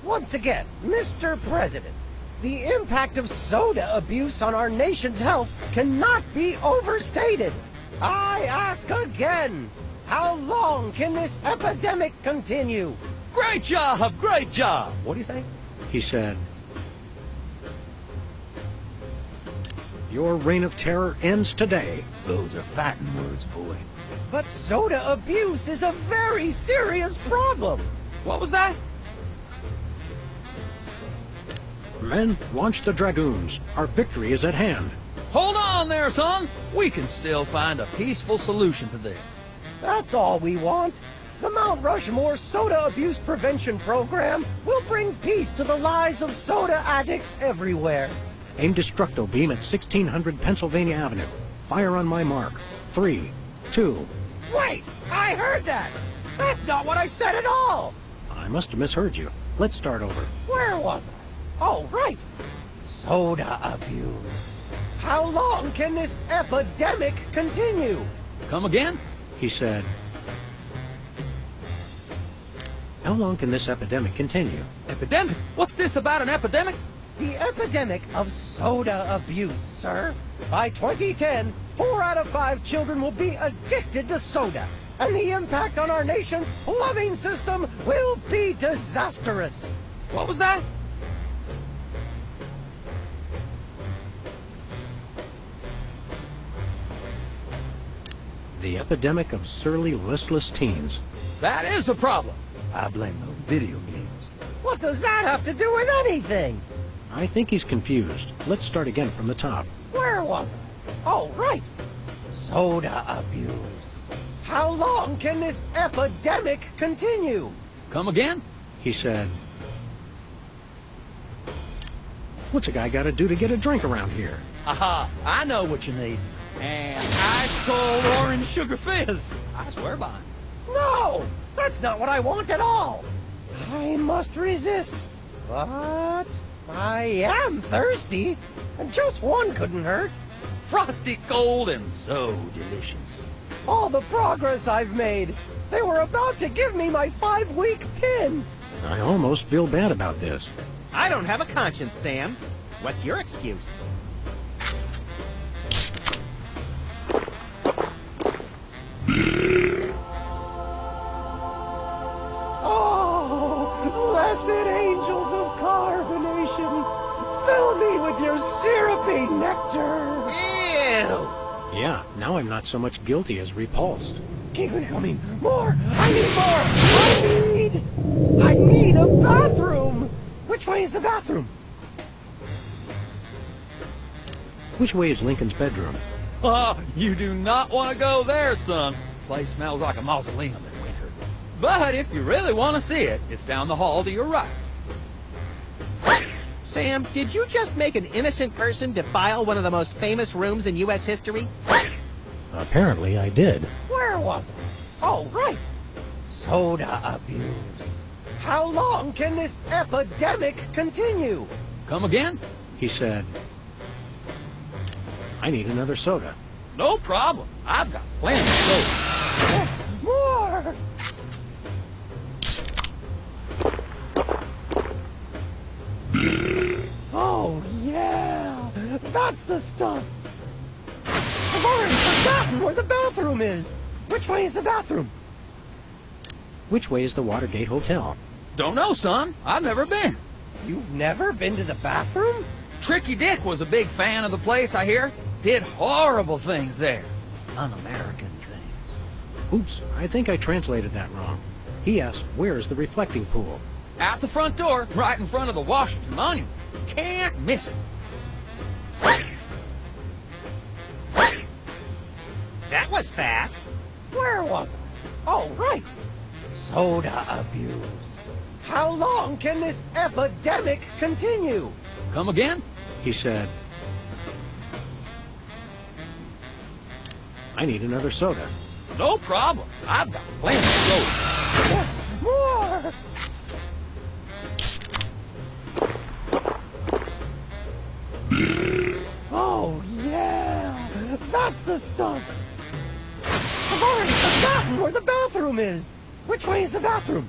Once again, Mr. President, the impact of soda abuse on our nation's health cannot be overstated. I ask again, how long can this epidemic continue? Great job! Great job! What do you say? He said, "Your reign of terror ends today." Those are fighting words, boy. But soda abuse is a very serious problem. What was that? Men, launch the Dragoons. Our victory is at hand. Hold on there, son! We can still find a peaceful solution to this. That's all we want. The Mount Rushmore Soda Abuse Prevention Program will bring peace to the lives of soda addicts everywhere. Aim Destructo beam at 1600 Pennsylvania Avenue. Fire on my mark. 3, 2... Wait! I heard that! That's not what I said at all! I must have misheard you. Let's start over. Where was I? Oh, right. Soda abuse. How long can this epidemic continue? Come again? He said, "How long can this epidemic continue?" Epidemic? What's this about an epidemic? The epidemic of soda abuse, sir. By 2010, 4 out of 5 children will be addicted to soda, and the impact on our nation's plumbing system will be disastrous. What was that? The epidemic of surly, listless teens. That is a problem. I blame those video games. What does that have to do with anything? I think he's confused. Let's start again from the top. Where was I? Oh, right. Soda abuse. How long can this epidemic continue? Come again? He said, "What's a guy got to do to get a drink around here?" Aha, I know what you need. An ice cold orange sugar fizz. I swear by it. No! That's not what I want at all! I must resist. But I am thirsty, and just one couldn't hurt. Frosty cold and so delicious. All the progress I've made. They were about to give me my 5-week pin. I almost feel bad about this. I don't have a conscience, Sam. What's your excuse? Oh, blessed angels of carbonation, fill me with your syrupy nectar. Ew! Yeah, now I'm not so much guilty as repulsed. Keep it coming. More! I need more! I need a bathroom! Which way is the bathroom? Which way is Lincoln's bedroom? Oh, you do not want to go there, son. Place smells like a mausoleum in winter. But if you really want to see it, it's down the hall to your right. Sam, did you just make an innocent person defile one of the most famous rooms in U.S. history? Apparently I did. Where was it? Oh, right. Soda abuse. How long can this epidemic continue? Come again? He said, "I need another soda." No problem. I've got plenty of soda. Yes, more! Oh, yeah! That's the stuff! I've already forgotten where the bathroom is! Which way is the bathroom? Which way is the Watergate Hotel? Don't know, son. I've never been. You've never been to the bathroom? Tricky Dick was a big fan of the place, I hear. Did horrible things there. Un-American things. Oops, I think I translated that wrong. He asked, "Where is the reflecting pool?" Out the front door, right in front of the Washington Monument. Can't miss it. That was fast. Where was I? Oh, right. Soda abuse. How long can this epidemic continue? Come again? He said, "I need another soda." No problem. I've got plenty of soda. Yes, more! Oh, yeah! That's the stuff! I've already forgotten where the bathroom is. Which way is the bathroom?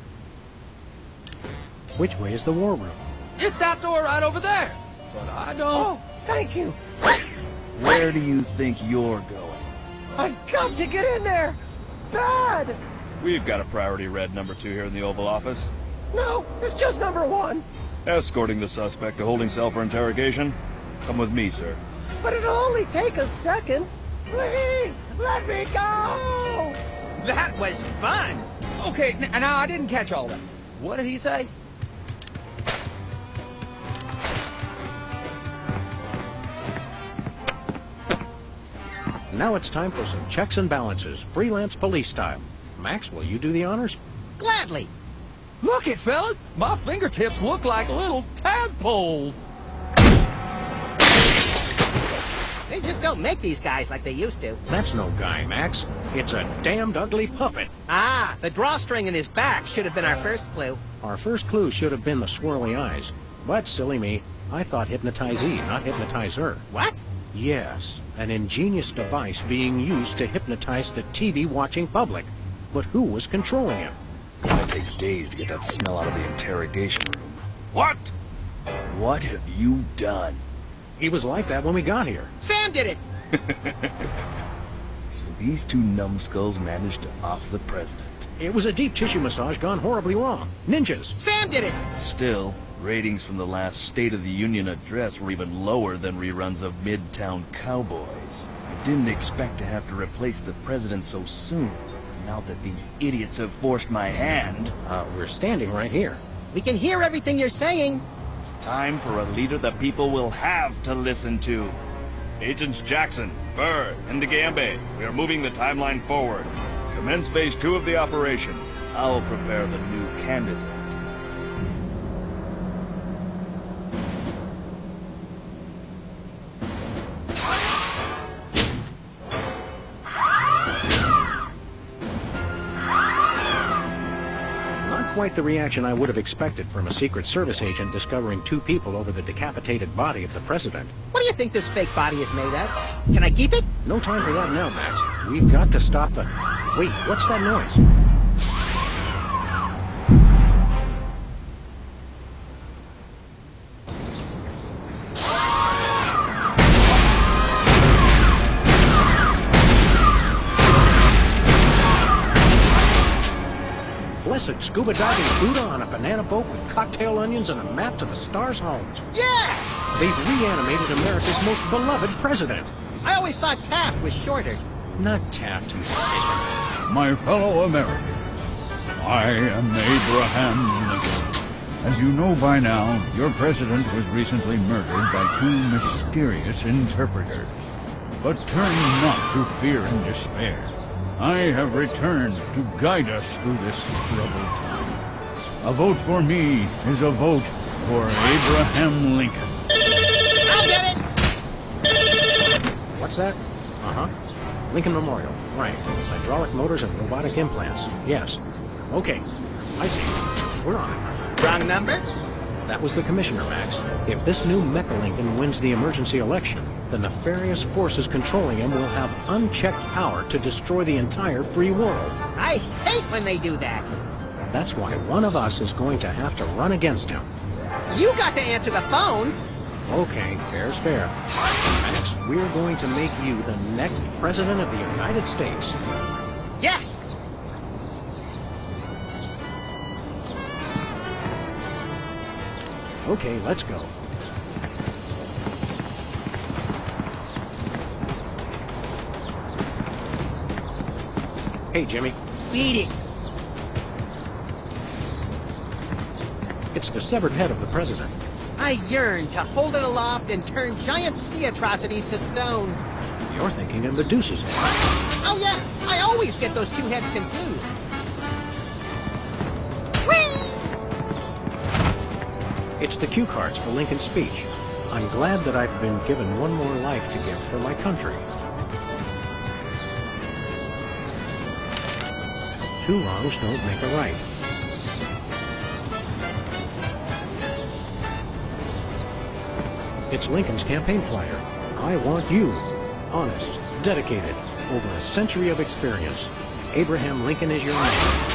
Which way is the war room? It's that door right over there. But I don't... Oh, thank you. Where do you think you're going? I've got to get in there. Bad. We've got a priority red number 2 here in the Oval Office. No, it's just number 1. Escorting the suspect to holding cell for interrogation. Come with me, sir. But it'll only take a second. Please, let me go! That was fun! Okay, now I didn't catch all that. What did he say? Now it's time for some checks and balances, freelance police style. Max, will you do the honors? Gladly. Look it, fellas! My fingertips look like little tadpoles! They just don't make these guys like they used to. That's no guy, Max. It's a damned ugly puppet. Ah, the drawstring in his back should have been our first clue. Our first clue should have been the swirly eyes. But, silly me, I thought hypnotizee, not hypnotizer. What? Yes, an ingenious device being used to hypnotize the TV-watching public. But who was controlling him? It'll take days to get that smell out of the interrogation room. What? What have you done? He was like that when we got here. Sam did it! So these 2 numbskulls managed to off the president. It was a deep tissue massage gone horribly wrong. Ninjas! Sam did it! Still, ratings from the last State of the Union address were even lower than reruns of Midtown Cowboys. I didn't expect to have to replace the president so soon. Now that these idiots have forced my hand... we're standing right here. We can hear everything you're saying. It's time for a leader the people will have to listen to. Agents Jackson, Bird, and DeGambe, we are moving the timeline forward. Commence phase 2 of the operation. I'll prepare the new candidate. Quite the reaction I would have expected from a Secret Service agent discovering 2 people over the decapitated body of the president. What do you think this fake body is made of? Can I keep it? No time for that now, Max. We've got to stop the... Wait, what's that noise? Blessed scuba diving Buddha on a banana boat with cocktail onions and a map to the stars' homes. Yeah! They've reanimated America's most beloved president. I always thought Taft was shorter. Not Taft, you idiot. My fellow Americans, I am Abraham Lincoln. As you know by now, your president was recently murdered by 2 mysterious interpreters. But turn not to fear and despair. I have returned to guide us through this troubled time. A vote for me is a vote for Abraham Lincoln. I'll get it! What's that? Uh-huh. Lincoln Memorial. Right. Hydraulic motors and robotic implants. Yes. Okay. I see. We're on it. Wrong number? That was the commissioner, Max. If this new Mecha Lincoln wins the emergency election, the nefarious forces controlling him will have unchecked power to destroy the entire free world. I hate when they do that. That's why one of us is going to have to run against him. You got to answer the phone. Okay, fair's fair. Max, we're going to make you the next president of the United States. Yes! Okay, let's go. Hey, Jimmy. Beat it. It's the severed head of the president. I yearn to hold it aloft and turn giant sea atrocities to stone. You're thinking of Medusa's head. Oh yeah, I always get those 2 heads confused. Whee! It's the cue cards for Lincoln's speech. I'm glad that I've been given one more life to give for my country. 2 wrongs don't make a right. It's Lincoln's campaign flyer. I want you. Honest, dedicated, over a century of experience. Abraham Lincoln is your man.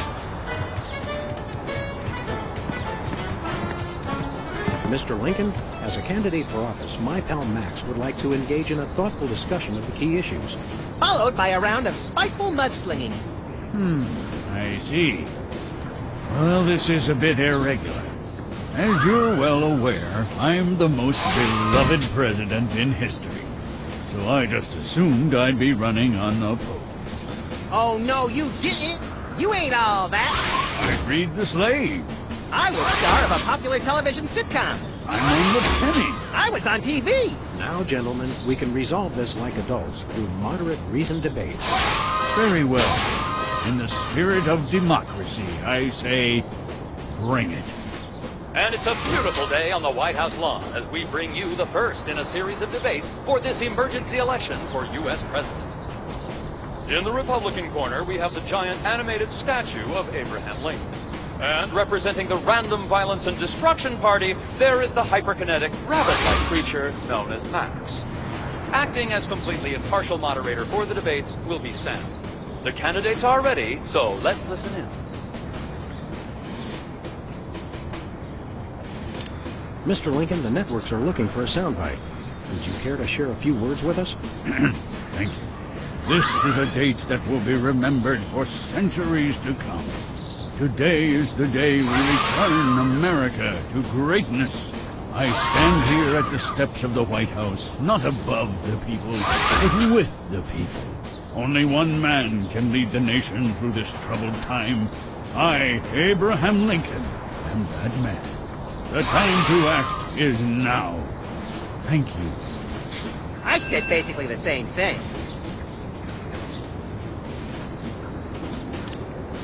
Mr. Lincoln, as a candidate for office, my pal Max would like to engage in a thoughtful discussion of the key issues. Followed by a round of spiteful mudslinging. I see. Well, this is a bit irregular. As you're well aware, I'm the most beloved president in history. So I just assumed I'd be running unopposed. Oh, no, you didn't! You ain't all that! I freed the slave. I was star of a popular television sitcom. I'm on the penny. I was on TV. Now, gentlemen, we can resolve this like adults through moderate, reasoned debate. Very well. In the spirit of democracy, I say, bring it. And it's a beautiful day on the White House lawn as we bring you the first in a series of debates for this emergency election for U.S. President. In the Republican corner, we have the giant animated statue of Abraham Lincoln. And representing the Random Violence and Destruction Party, there is the hyperkinetic, rabbit-like creature known as Max. Acting as completely impartial moderator for the debates will be Sam. The candidates are ready, so let's listen in. Mr. Lincoln, the networks are looking for a soundbite. Would you care to share a few words with us? Thank you. This is a date that will be remembered for centuries to come. Today is the day we return America to greatness. I stand here at the steps of the White House, not above the people, but with the people. Only one man can lead the nation through this troubled time. I, Abraham Lincoln, am that man. The time to act is now. Thank you. I said basically the same thing.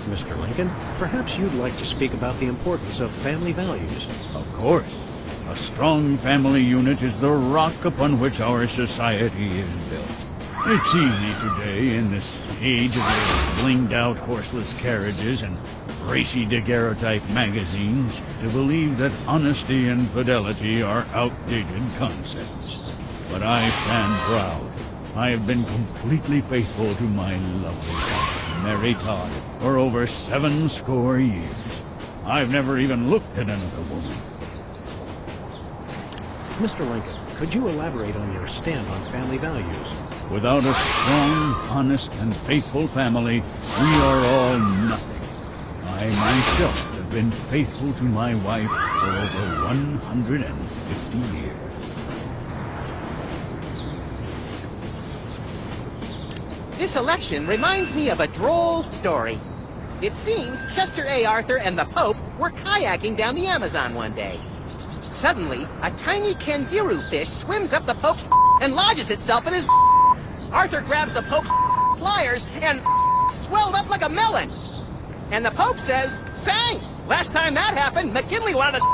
Mr. Lincoln, perhaps you'd like to speak about the importance of family values. Of course. A strong family unit is the rock upon which our society is built. It's easy today, in this age of your blinged-out horseless carriages and racy daguerreotype magazines, to believe that honesty and fidelity are outdated concepts. But I stand proud. I have been completely faithful to my lovely wife, Mary Todd, for over 70 years. I've never even looked at another woman. Mr. Lincoln, could you elaborate on your stand on family values? Without a strong, honest, and faithful family, we are all nothing. I myself have been faithful to my wife for over 150 years. This election reminds me of a droll story. It seems Chester A. Arthur and the Pope were kayaking down the Amazon one day. Suddenly, a tiny kangaroo fish swims up the Pope's and lodges itself in his. Arthur grabs the Pope's pliers and swelled up like a melon. And the Pope says, "Thanks! Last time that happened, McKinley wanted to."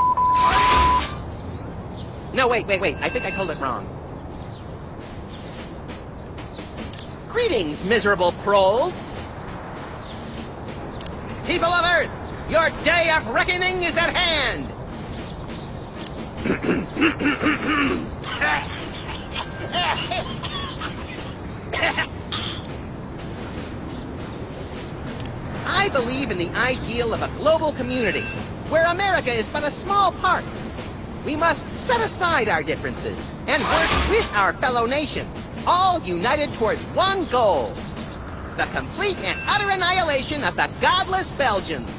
No, wait. I think I told it wrong. Greetings, miserable proles. People of Earth, your day of reckoning is at hand. I believe in the ideal of a global community, where America is but a small part. We must set aside our differences and work with our fellow nations, all united towards one goal: the complete and utter annihilation of the godless Belgians.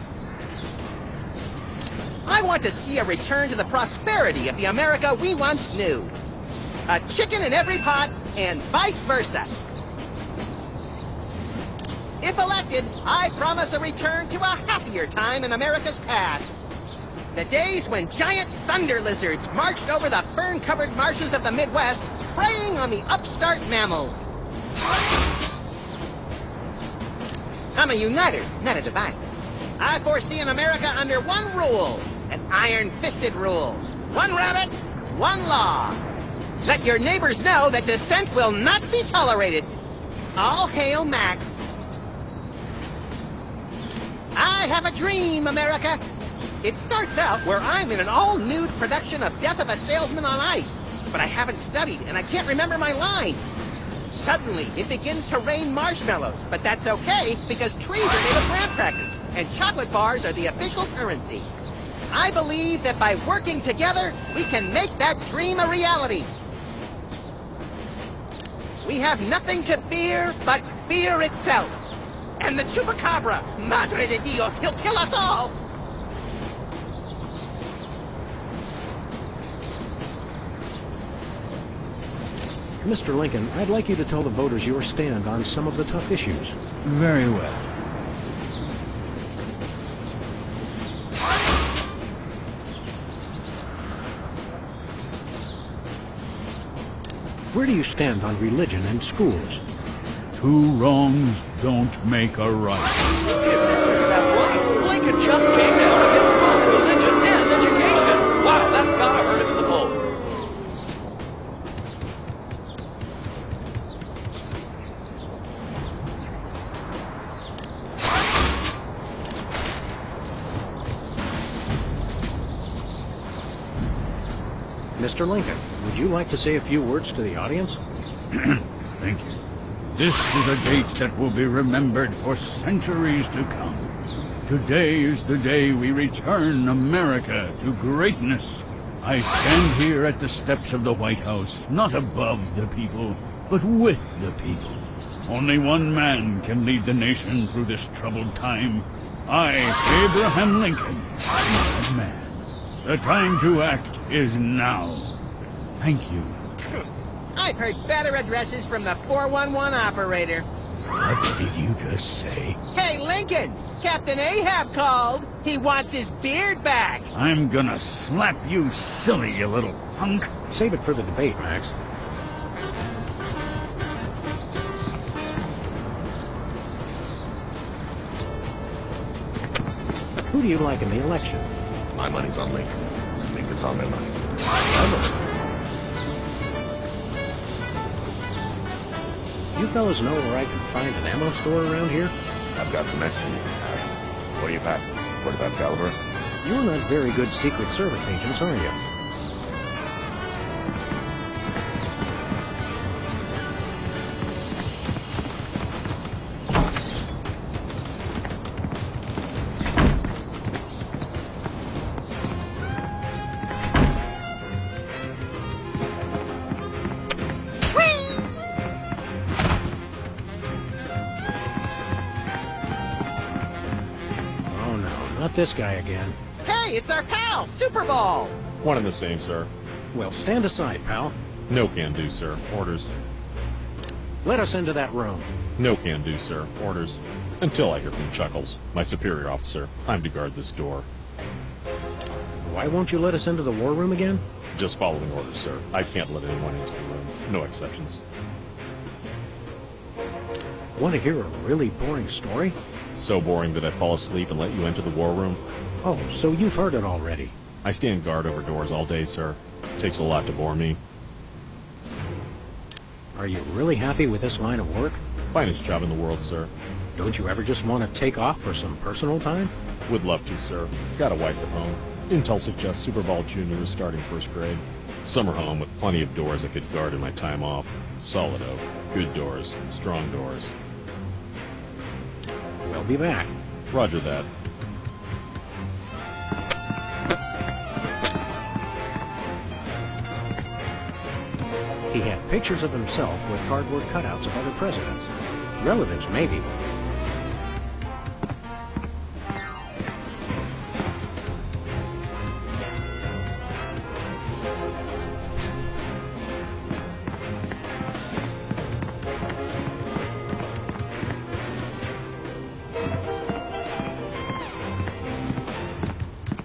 I want to see a return to the prosperity of the America we once knew. A chicken in every pot, and vice versa. If elected, I promise a return to a happier time in America's past. The days when giant thunder lizards marched over the fern-covered marshes of the Midwest, preying on the upstart mammals. I'm a uniter, not a divider. I foresee an America under one rule, an iron-fisted rule. One rabbit, one law. Let your neighbors know that dissent will not be tolerated. All hail Max. I have a dream, America. It starts out where I'm in an all-nude production of Death of a Salesman on Ice, but I haven't studied and I can't remember my line. Suddenly, it begins to rain marshmallows, but that's okay because trees are made of graham crackers, and chocolate bars are the official currency. I believe that by working together, we can make that dream a reality. We have nothing to fear but fear itself. And the Chupacabra, Madre de Dios, he'll kill us all! Mr. Lincoln, I'd like you to tell the voters your stand on some of the tough issues. Very well. Where do you stand on religion in schools? Two wrongs don't make a right. That was Lincoln just came down against both religion and education. Wow, that's gotta hurt him in the polls. Mr. Lincoln, would you like to say a few words to the audience? Thank you. This is a date that will be remembered for centuries to come. Today is the day we return America to greatness. I stand here at the steps of the White House, not above the people, but with the people. Only one man can lead the nation through this troubled time. I, Abraham Lincoln, am that man. The time to act is now. Thank you. I've heard better addresses from the 411 operator. What did you just say? Hey, Lincoln! Captain Ahab called. He wants his beard back. I'm gonna slap you silly, you little punk. Save it for the debate, Max. Who do you like in the election? My money's on Lincoln. And Lincoln's on my money. You fellas know where I can find an ammo store around here? I've got some extra. What do you pack? 45 caliber? You're not very good Secret Service agents, are you? Not this guy again. Hey, it's our pal, Super Ball! One and the same, sir. Well, stand aside, pal. No can do, sir. Orders. Let us into that room. No can do, sir. Orders. Until I hear from Chuckles, my superior officer. I'm to guard this door. Why won't you let us into the war room again? Just following orders, sir. I can't let anyone into the room. No exceptions. Want to hear a really boring story? So boring that I fall asleep and let you enter the war room? Oh, so you've heard it already. I stand guard over doors all day, sir. Takes a lot to bore me. Are you really happy with this line of work? Finest job in the world, sir. Don't you ever just want to take off for some personal time? Would love to, sir. Got a wife at home. Intel suggests Super Ball Jr. is starting first grade. Summer home with plenty of doors I could guard in my time off. Solid oak. Good doors. Strong doors. We'll be back. Roger that. He had pictures of himself with cardboard cutouts of other presidents. Relatives, maybe.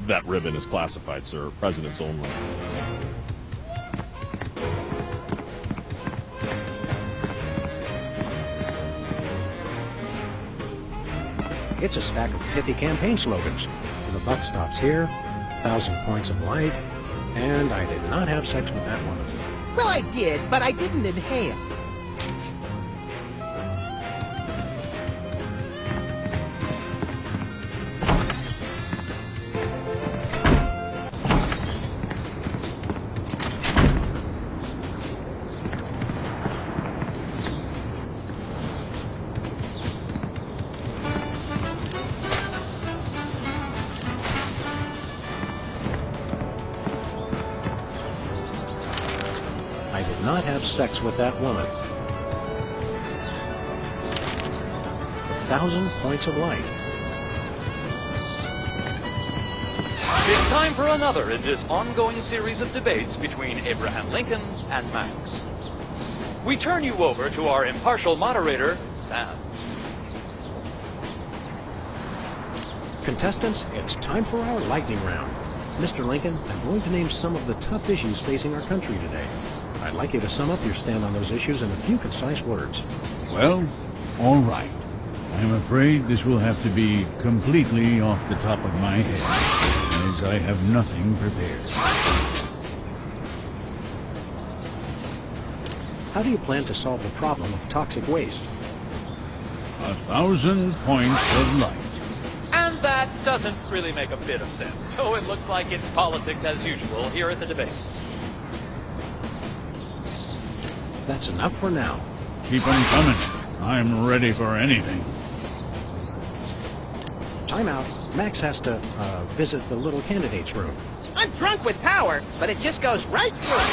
That ribbon is classified, sir. Presidents only. It's a stack of pithy campaign slogans. The buck stops here, 1,000 points of light, and I did not have sex with that woman. Well, I did, but I didn't inhale. not have sex with that woman. 1,000 points of light. It's time for another in this ongoing series of debates between Abraham Lincoln and Max. We turn you over to our impartial moderator, Sam. Contestants, it's time for our lightning round. Mr. Lincoln, I'm going to name some of the tough issues facing our country today. I'd like you to sum up your stand on those issues in a few concise words. Well, all right. I'm afraid this will have to be completely off the top of my head, as I have nothing prepared. How do you plan to solve the problem of toxic waste? 1,000 points of light. And that doesn't really make a bit of sense, so it looks like it's politics as usual here at the debate. That's enough for now. Keep 'em coming. I'm ready for anything. Time out. Max has to, visit the little candidate's room. I'm drunk with power, but it just goes right through.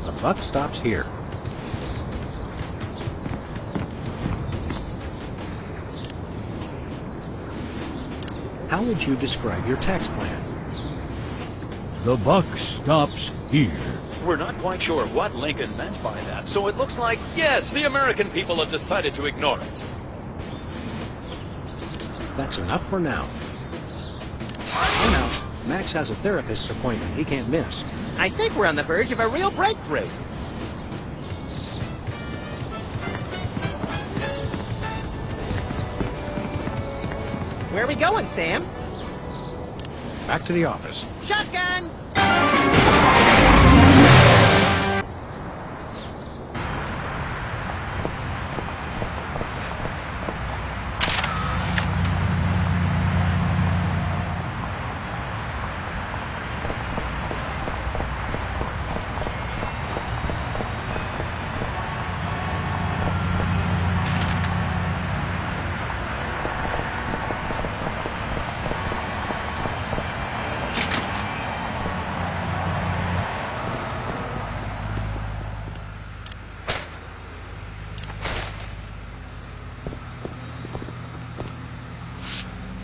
The buck stops here. How would you describe your tax plan? The buck stops here. We're not quite sure what Lincoln meant by that, so it looks like, yes, the American people have decided to ignore it. That's enough for now. Oh, no. Max has a therapist's appointment he can't miss. I think we're on the verge of a real breakthrough. Where are we going, Sam? Back to the office. Shotgun!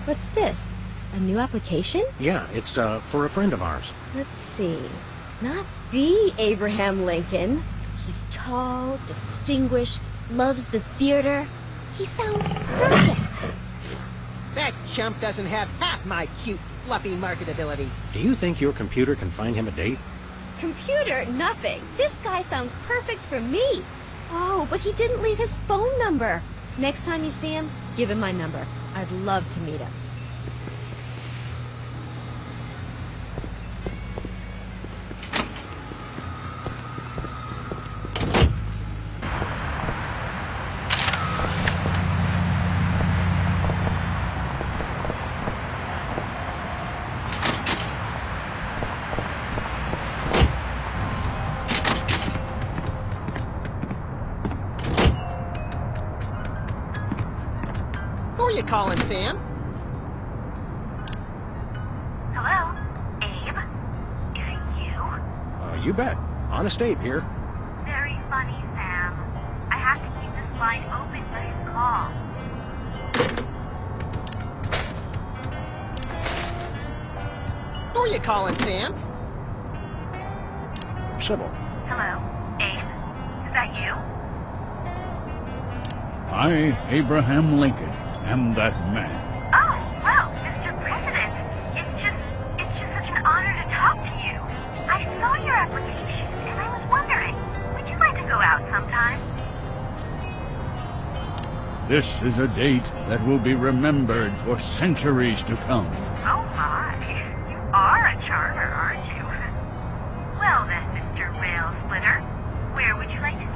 What's this? A new application? Yeah, it's, for a friend of ours. Let's see. Not the Abraham Lincoln. He's tall, distinguished, loves the theater. He sounds perfect. That chump doesn't have half my cute, fluffy marketability. Do you think your computer can find him a date? Computer, nothing. This guy sounds perfect for me. Oh, but he didn't leave his phone number. Next time you see him, give him my number. I'd love to meet him. Who are you calling, Sam? Hello? Abe? Is it you? You bet. Honest Abe here. Very funny, Sam. I have to keep this line open for his call. Who are you calling, Sam? Sybil. Hello? Abe? Is that you? I, Abraham Lincoln, am that man. Oh, well, Mr. President, it's just such an honor to talk to you. I saw your application, and I was wondering, would you like to go out sometime? This is a date that will be remembered for centuries to come. Oh my, you are a charmer, aren't you? Well then, Mr. Rail Splitter, where would you like to meet?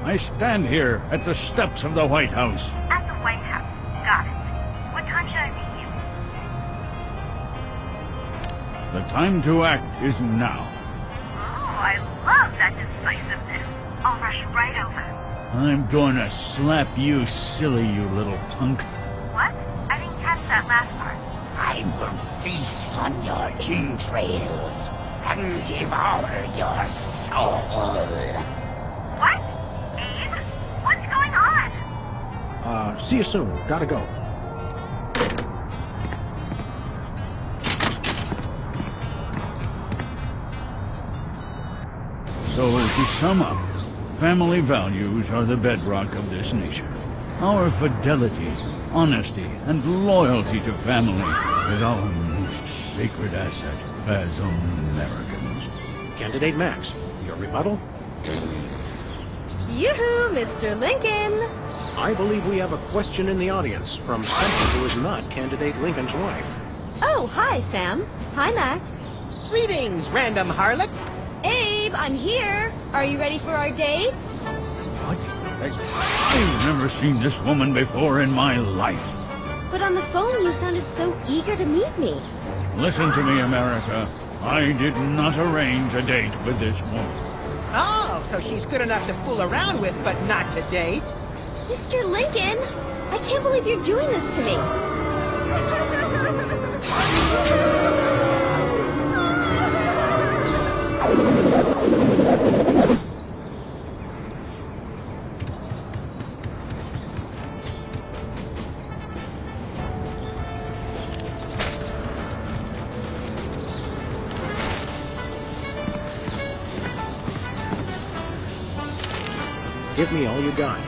I stand here at the steps of the White House. At the White House. Got it. What time should I meet you? The time to act is now. Oh, I love that decisiveness. I'll rush right over. I'm gonna slap you silly, you little punk. What? I that last part? I will feast on your entrails and devour your soul. What? Abe? What's going on? See you soon. Gotta go. So, to sum up, family values are the bedrock of this nation. Our fidelity, honesty, and loyalty to family is our most sacred asset as Americans. Candidate Max, your rebuttal? Yoo-hoo, Mr. Lincoln! I believe we have a question in the audience from someone who is not Candidate Lincoln's wife. Oh, hi, Sam. Hi, Max. Greetings, random harlot. Abe, I'm here. Are you ready for our date? What? I've never seen this woman before in my life. But on the phone, you sounded so eager to meet me. Listen to me, America. I did not arrange a date with this woman. Oh, so she's good enough to fool around with, but not to date. Mr. Lincoln, I can't believe you're doing this to me. Give me all you got.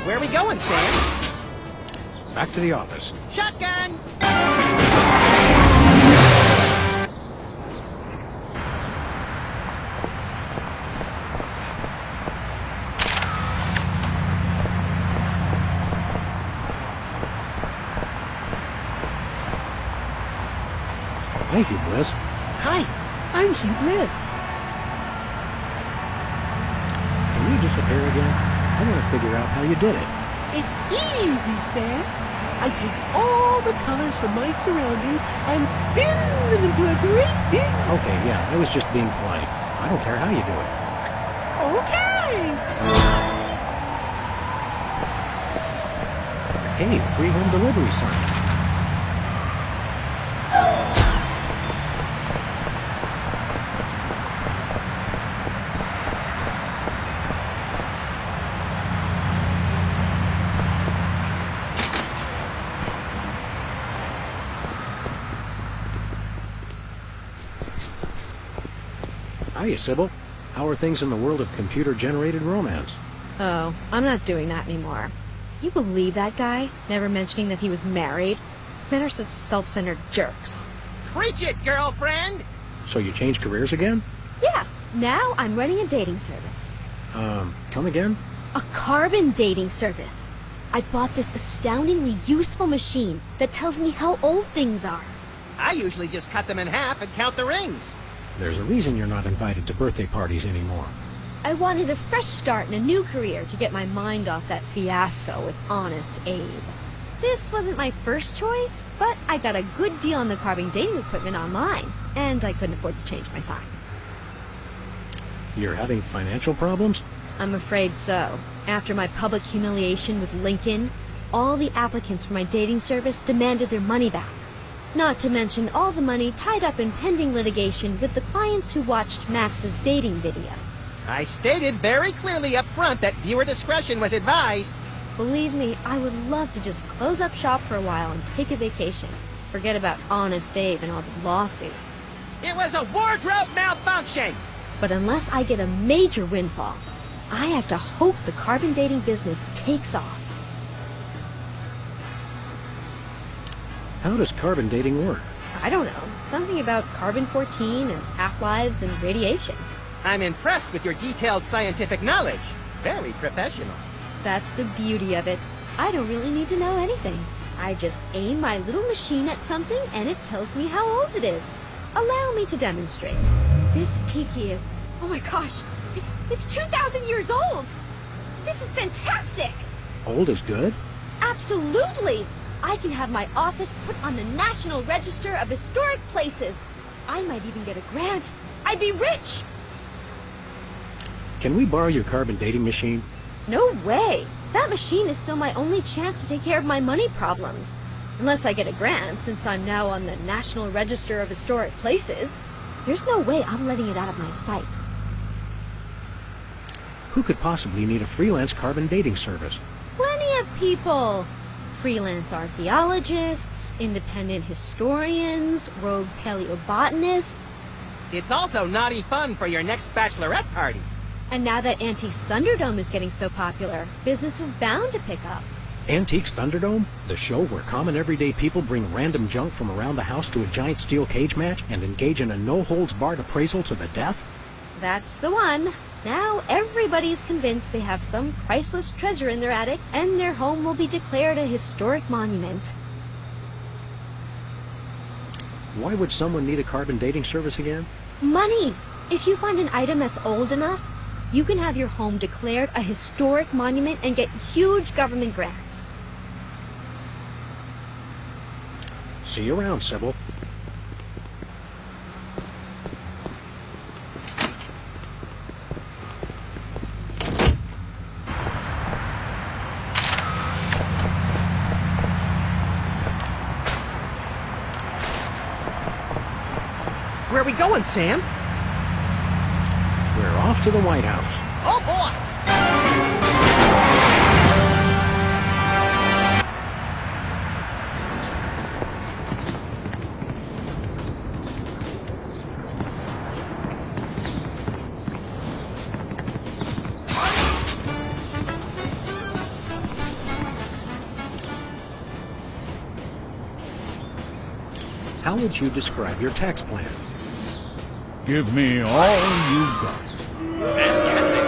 Where are we going, Sam? Back to the office. Shotgun! Thank you, Bliss. Hi, I'm Hugh Bliss. Can you disappear again? I want to figure out how you did it. It's easy, Sam. I take all the colors from my surroundings and spin them into a great big... Okay, yeah, I was just being polite. I don't care how you do it. Okay! Hey, free home delivery sign. Hiya, Sybil. How are things in the world of computer-generated romance? Oh, I'm not doing that anymore. You believe that guy? Never mentioning that he was married? Men are such self-centered jerks. Preach it, girlfriend! So you changed careers again? Yeah, now I'm running a dating service. Come again? A carbon dating service. I bought this astoundingly useful machine that tells me how old things are. I usually just cut them in half and count the rings. There's a reason you're not invited to birthday parties anymore. I wanted a fresh start in a new career to get my mind off that fiasco with Honest Abe. This wasn't my first choice, but I got a good deal on the carbon dating equipment online, and I couldn't afford to change my sign. You're having financial problems? I'm afraid so. After my public humiliation with Lincoln, all the applicants for my dating service demanded their money back. Not to mention all the money tied up in pending litigation with the clients who watched Max's dating video. I stated very clearly up front that viewer discretion was advised. Believe me, I would love to just close up shop for a while and take a vacation. Forget about Honest Abe and all the lawsuits. It was a wardrobe malfunction! But unless I get a major windfall, I have to hope the carbon dating business takes off. How does carbon dating work? I don't know. Something about carbon-14 and half-lives and radiation. I'm impressed with your detailed scientific knowledge. Very professional. That's the beauty of it. I don't really need to know anything. I just aim my little machine at something and it tells me how old it is. Allow me to demonstrate. This tiki is... oh my gosh! It's 2,000 years old! This is fantastic! Old is good? Absolutely! I can have my office put on the National Register of Historic Places. I might even get a grant. I'd be rich! Can we borrow your carbon dating machine? No way! That machine is still my only chance to take care of my money problems. Unless I get a grant, since I'm now on the National Register of Historic Places. There's no way I'm letting it out of my sight. Who could possibly need a freelance carbon dating service? Plenty of people. Freelance archaeologists, independent historians, rogue paleobotanists. It's also naughty fun for your next bachelorette party. And now that Antiques Thunderdome is getting so popular, business is bound to pick up. Antiques Thunderdome? The show where common everyday people bring random junk from around the house to a giant steel cage match and engage in a no-holds-barred appraisal to the death? That's the one. Now everybody's convinced they have some priceless treasure in their attic, and their home will be declared a historic monument. Why would someone need a carbon dating service again? Money! If you find an item that's old enough, you can have your home declared a historic monument and get huge government grants. See you around, Sybil. Where are we going, Sam? We're off to the White House. Oh, boy! How would you describe your tax plan? Give me all you've got. And Kennedy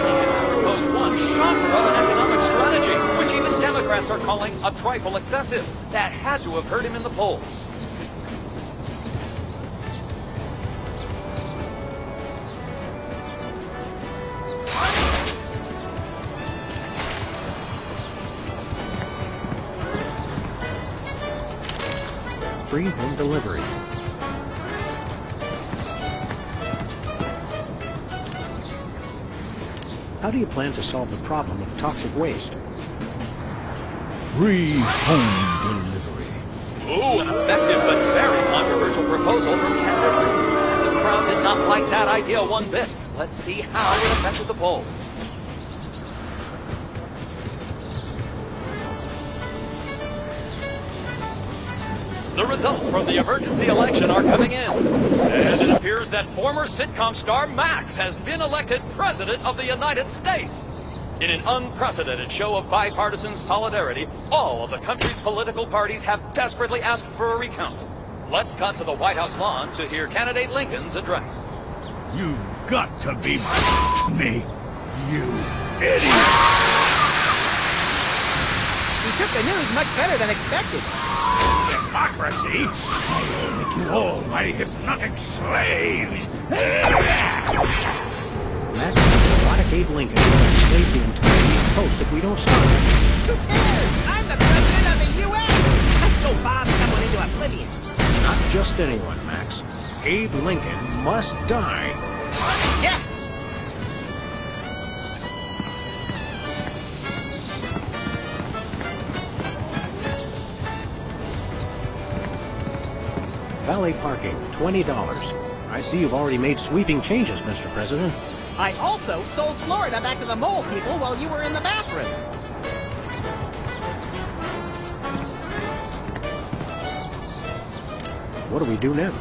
proposed one shocker of an economic strategy, which even Democrats are calling a trifle excessive. That had to have hurt him in the polls. Free home delivery. How do you plan to solve the problem of toxic waste? Free home delivery. Ooh, an effective but very controversial proposal from Kennedy. The crowd did not like that idea one bit. Let's see how it affected the polls. The results from the emergency election are coming in. And it appears that former sitcom star Max has been elected President of the United States. In an unprecedented show of bipartisan solidarity, all of the country's political parties have desperately asked for a recount. Let's cut to the White House lawn to hear candidate Lincoln's address. You've got to be me, you idiot! He took the news much better than expected. Democracy? I'll make you all my hypnotic slaves! Max robotic Abe Lincoln will enslave the entire East Coast if we don't stop him. Who cares? I'm the President of the U.S.! Let's go bob someone into oblivion. Not just anyone, Max. Abe Lincoln must die. Yes! Valet parking, $20. I see you've already made sweeping changes, Mr. President. I also sold Florida back to the mole people while you were in the bathroom. What do we do now?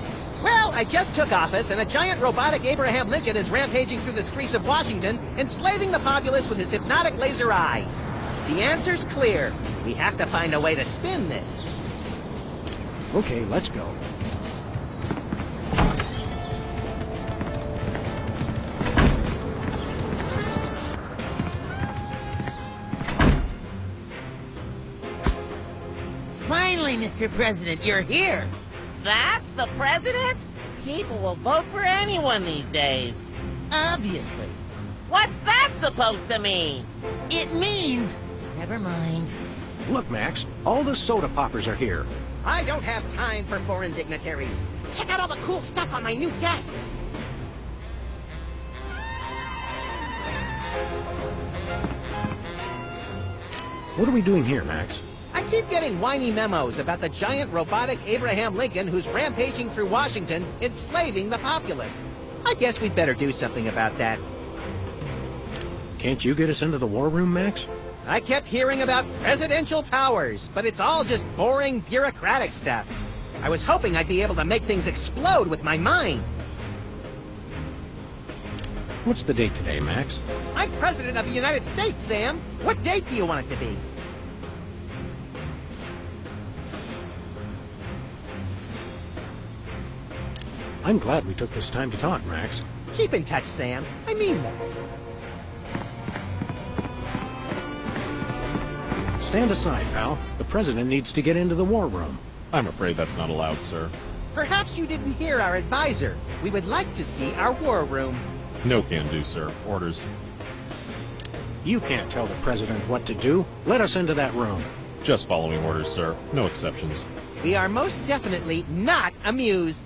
Well, I just took office, and a giant robotic Abraham Lincoln is rampaging through the streets of Washington, enslaving the populace with his hypnotic laser eyes. The answer's clear. We have to find a way to spin this. Okay, let's go. Finally, Mr. President, you're here. That's the president? People will vote for anyone these days. Obviously. What's that supposed to mean? It means... Never mind. Look, Max, all the soda poppers are here. I don't have time for foreign dignitaries. Check out all the cool stuff on my new desk. What are we doing here, Max? I keep getting whiny memos about the giant robotic Abraham Lincoln who's rampaging through Washington, enslaving the populace. I guess we'd better do something about that. Can't you get us into the war room, Max? I kept hearing about presidential powers, but it's all just boring bureaucratic stuff. I was hoping I'd be able to make things explode with my mind. What's the date today, Max? I'm President of the United States, Sam. What date do you want it to be? I'm glad we took this time to talk, Max. Keep in touch, Sam. I mean that. Stand aside, pal. The president needs to get into the war room. I'm afraid that's not allowed, sir. Perhaps you didn't hear our advisor. We would like to see our war room. No can do, sir. Orders. You can't tell the president what to do. Let us into that room. Just following orders, sir. No exceptions. We are most definitely not amused.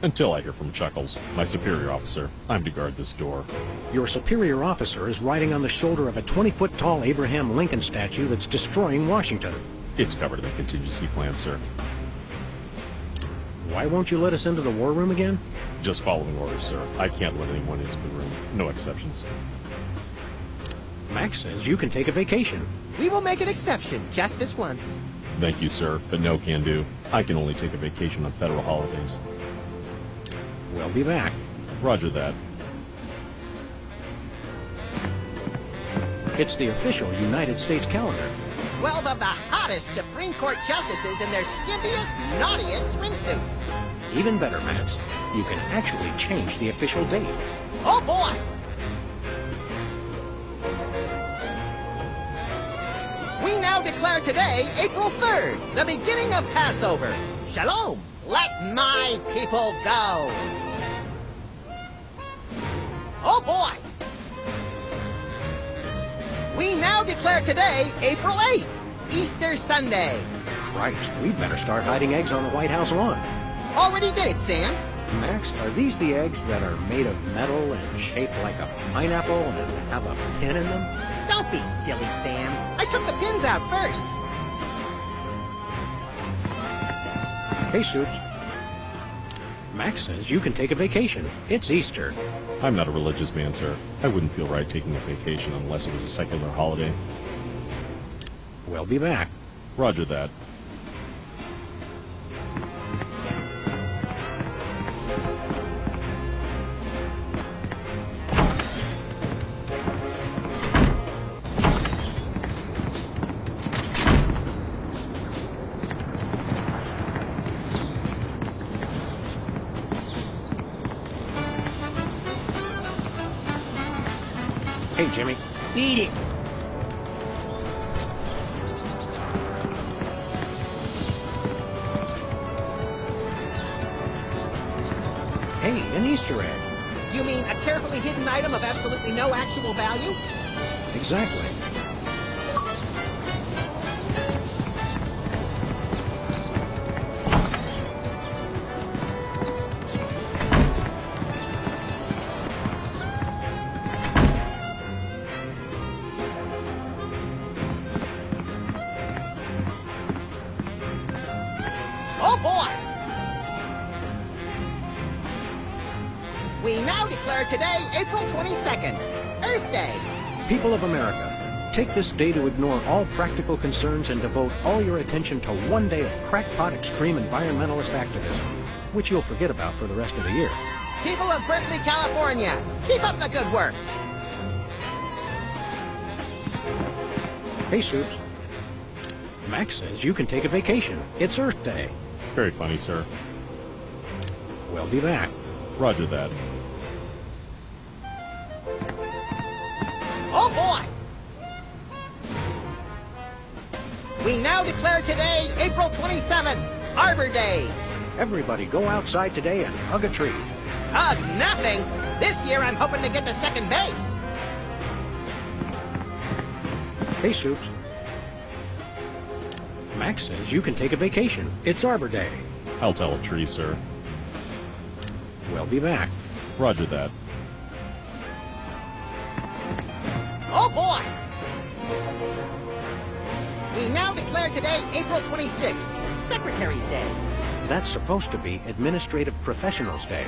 Until I hear from Chuckles, my superior officer. I'm to guard this door. Your superior officer is riding on the shoulder of a 20-foot-tall Abraham Lincoln statue that's destroying Washington. It's covered in the contingency plan, sir. Why won't you let us into the war room again? Just following orders, sir. I can't let anyone into the room. No exceptions. Max says you can take a vacation. We will make an exception, just this once. Thank you, sir, but no can do. I can only take a vacation on federal holidays. We'll be back. Roger that. It's the official United States calendar. 12 of the hottest Supreme Court justices in their skimpiest, naughtiest swimsuits. Even better, Max. You can actually change the official date. Oh, boy! We now declare today, April 3rd, the beginning of Passover. Shalom! Let my people go! Oh, boy! We now declare today, April 8th, Easter Sunday. Christ, we'd better start hiding eggs on the White House lawn. Already did it, Sam. Max, are these the eggs that are made of metal and shaped like a pineapple and have a pin in them? Don't be silly, Sam. I took the pins out first. Hey, Soups. Max says you can take a vacation. It's Easter. I'm not a religious man, sir. I wouldn't feel right taking a vacation unless it was a secular holiday. We'll be back. Roger that. Hey, Jimmy. Beat it. Hey, an Easter egg. You mean a carefully hidden item of absolutely no actual value? Exactly. Oh, boy! We now declare today, April 22nd, Earth Day. People of America, take this day to ignore all practical concerns and devote all your attention to one day of crackpot extreme environmentalist activism, which you'll forget about for the rest of the year. People of Berkeley, California, keep up the good work. Hey, Soups. Max says you can take a vacation. It's Earth Day. Very funny, sir. We'll be back. Roger that. Oh, boy! We now declare today, April 27th, Arbor Day. Everybody go outside today and hug a tree. Hug nothing. This year I'm hoping to get to second base. Hey, Soups. Max says you can take a vacation. It's Arbor Day. I'll tell a tree, sir. We'll be back. Roger that. Oh, boy! We now declare today April 26th, Secretary's Day. That's supposed to be Administrative Professionals Day.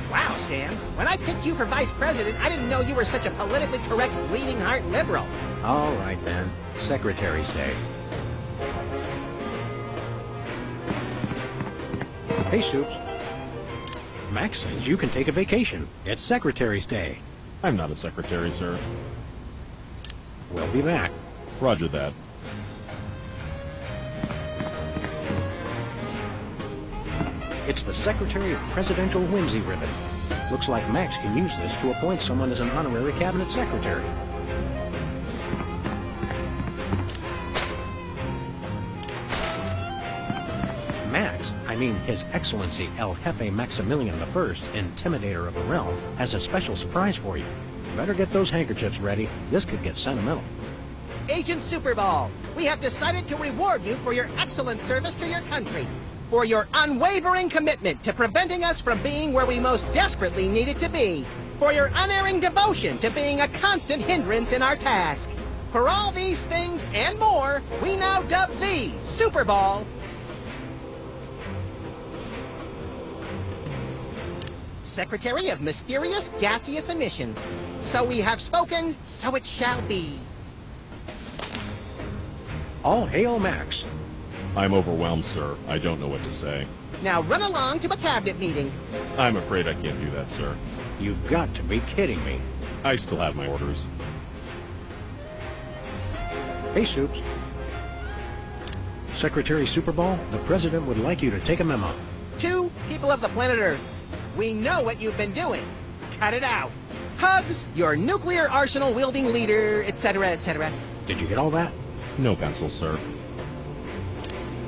Wow, Sam. When I picked you for vice president, I didn't know you were such a politically correct bleeding heart liberal. All right, then. Secretary's Day. Hey, Soups. Max says you can take a vacation. It's Secretary's Day. I'm not a secretary, sir. We'll be back. Roger that. It's the Secretary of Presidential Whimsy ribbon. Looks like Max can use this to appoint someone as an honorary cabinet secretary. Max, I mean His Excellency El Jefe Maximilian I, Intimidator of the Realm, has a special surprise for you. Better get those handkerchiefs ready. This could get sentimental. Agent Superball, we have decided to reward you for your excellent service to your country. For your unwavering commitment to preventing us from being where we most desperately needed to be. For your unerring devotion to being a constant hindrance in our task. For all these things and more, we now dub thee, Superball. Secretary of Mysterious Gaseous Emissions. So we have spoken, so it shall be. All hail Max. I'm overwhelmed, sir. I don't know what to say. Now run along to a cabinet meeting. I'm afraid I can't do that, sir. You've got to be kidding me. I still have my orders. Hey, Soups. Secretary Superball, the President would like you to take a memo. To people of the planet Earth, we know what you've been doing. Cut it out. Hugs, your nuclear arsenal-wielding leader, etc., etc. Did you get all that? No pencil, sir.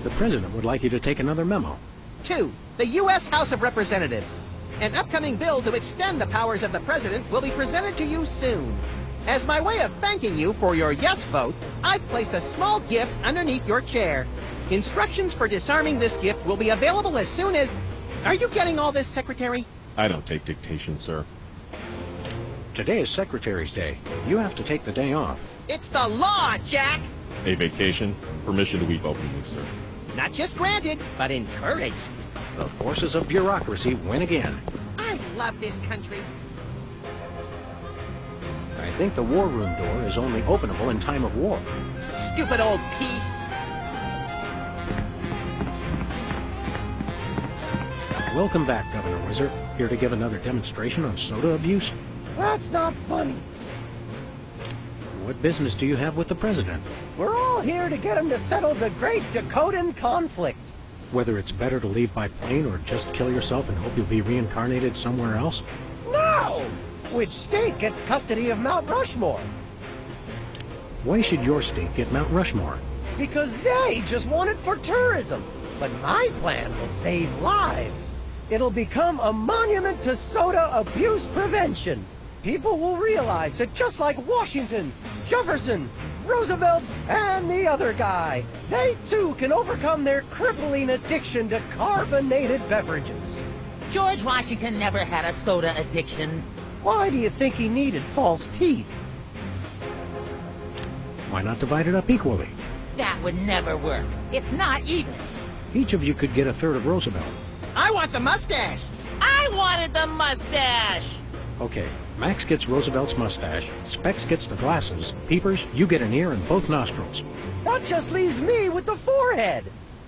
The President would like you to take another memo. 2. The U.S. House of Representatives. An upcoming bill to extend the powers of the President will be presented to you soon. As my way of thanking you for your yes vote, I've placed a small gift underneath your chair. Instructions for disarming this gift will be available as soon as... Are you getting all this, Secretary? I don't take dictation, sir. Today is Secretary's Day. You have to take the day off. It's the law, Jack! A vacation? Permission to weep openly, sir. Not just granted, but encouraged. The forces of bureaucracy win again. I love this country. I think the war room door is only openable in time of war. Stupid old piece. Welcome back, Governor Wizard. Here to give another demonstration on soda abuse? That's not funny. What business do you have with the President? We're all here to get him to settle the great Dakotan conflict. Whether it's better to leave by plane or just kill yourself and hope you'll be reincarnated somewhere else? No! Which state gets custody of Mount Rushmore? Why should your state get Mount Rushmore? Because they just want it for tourism. But my plan will save lives. It'll become a monument to soda abuse prevention. People will realize that just like Washington, Jefferson, Roosevelt, and the other guy, they too can overcome their crippling addiction to carbonated beverages. George Washington never had a soda addiction. Why do you think he needed false teeth? Why not divide it up equally? That would never work. It's not even. Each of you could get a third of Roosevelt. I want the mustache. I wanted the mustache. Okay, Max gets Roosevelt's mustache, Specs gets the glasses, Peepers, you get an ear and both nostrils. That just leaves me with the forehead.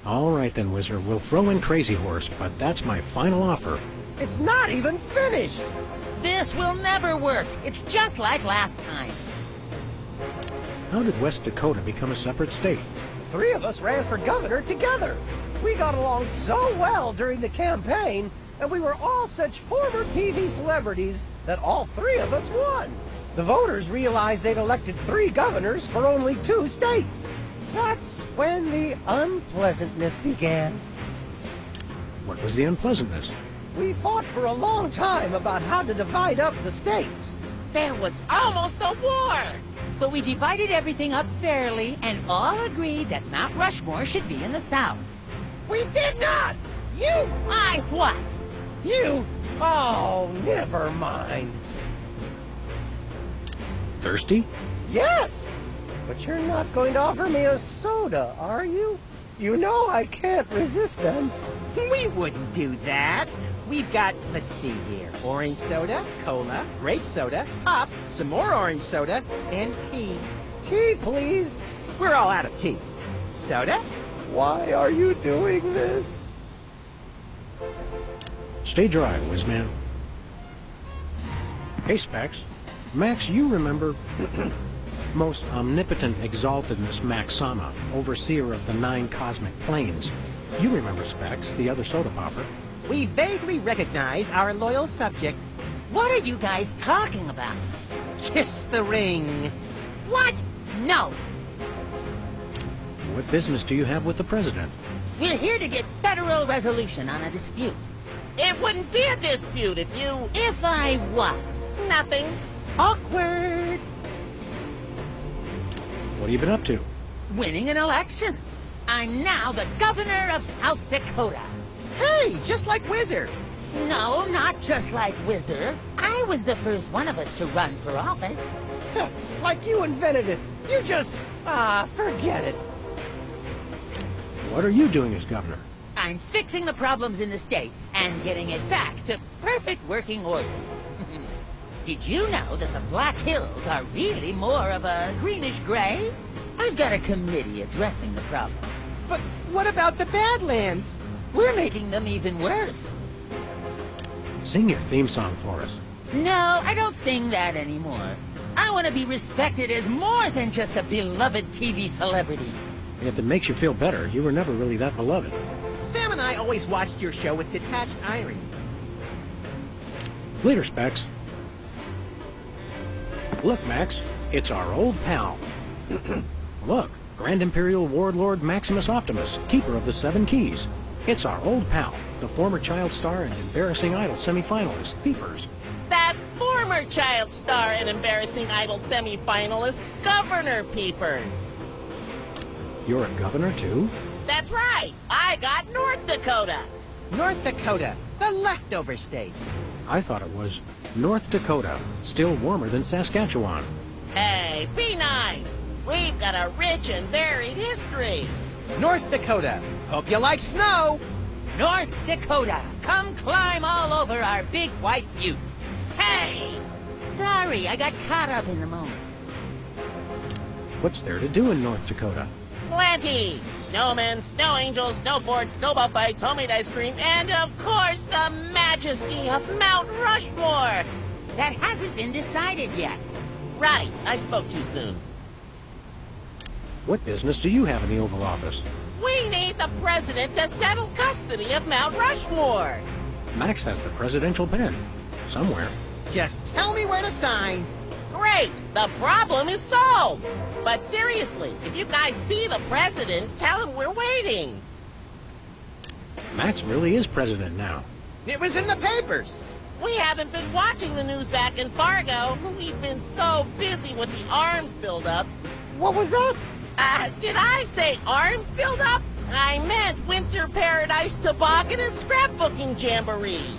All right then, Wizard, we'll throw in Crazy Horse, but that's my final offer. It's not even finished. This will never work. It's just like last time. How did West Dakota become a separate state? The three of us ran for governor together. We got along so well during the campaign, and we were all such former TV celebrities that all three of us won. The voters realized they'd elected 3 governors for only 2 states. That's when the unpleasantness began. What was the unpleasantness? We fought for a long time about how to divide up the states. There was almost a war. But we divided everything up fairly and all agreed that Mount Rushmore should be in the South. We did not! You! I what? You! Oh, never mind. Thirsty? Yes! But you're not going to offer me a soda, are you? You know I can't resist them. We wouldn't do that. We've got, let's see here, orange soda, cola, grape soda, pop, some more orange soda, and tea. Tea, please. We're all out of tea. Soda? Why are you doing this? Stay dry, Whizman. Hey, Specs. Max, you remember... Most omnipotent exaltedness Max Sama, overseer of the 9 cosmic planes. You remember Specs, the other soda popper. We vaguely recognize our loyal subject. What are you guys talking about? Kiss the ring. What? No. What business do you have with the president? We're here to get federal resolution on a dispute. It wouldn't be a dispute if you... If I what? Nothing. Awkward. What have you been up to? Winning an election. I'm now the governor of South Dakota. Hey, just like Wizard. No, not just like Wizard. I was the first one of us to run for office. Like you invented it. You just... forget it. What are you doing as governor? I'm fixing the problems in the state and getting it back to perfect working order. Did you know that the Black Hills are really more of a greenish-gray? I've got a committee addressing the problem. But what about the Badlands? We're making them even worse. Sing your theme song for us. No, I don't sing that anymore. I want to be respected as more than just a beloved TV celebrity. If it makes you feel better, you were never really that beloved. Sam and I always watched your show with detached irony. Later, Specs. Look, Max, it's our old pal. Look, Grand Imperial Warlord Maximus Optimus, keeper of the 7 keys. It's our old pal, the former Child Star and Embarrassing Idol semi-finalist, Peepers. That's former Child Star and Embarrassing Idol semi-finalist, Governor Peepers. You're a governor, too? That's right. I got North Dakota. North Dakota, the leftover state. I thought it was North Dakota, still warmer than Saskatchewan. Hey, be nice. We've got a rich and varied history. North Dakota, hope you like snow. North Dakota, come climb all over our big white butte. Hey! Sorry, I got caught up in the moment. What's there to do in North Dakota? Plenty. Snowmen, snow angels, snow forts, snowball fights, homemade ice cream, and of course the majesty of Mount Rushmore. That hasn't been decided yet. Right, I spoke too soon. What business do you have in the Oval Office? We need the president to settle custody of Mount Rushmore. Max has the presidential pen. Somewhere. Just tell me where to sign. Great, the problem is solved. But seriously, if you guys see the president, tell him we're waiting. Max really is president now. It was in the papers. We haven't been watching the news back in Fargo. We've been so busy with the arms buildup. What was that? Did I say arms buildup? I meant Winter Paradise Toboggan and Scrapbooking Jamboree.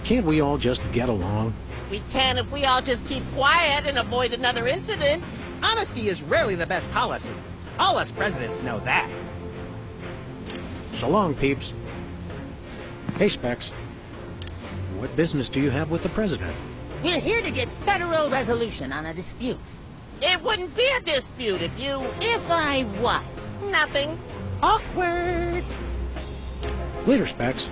Can't we all just get along? We can if we all just keep quiet and avoid another incident. Honesty is rarely the best policy. All us presidents know that. So long, peeps. Hey, Specs. What business do you have with the president? We're here to get federal resolution on a dispute. It wouldn't be a dispute if you... If I what? Nothing. Awkward. Later, Specs.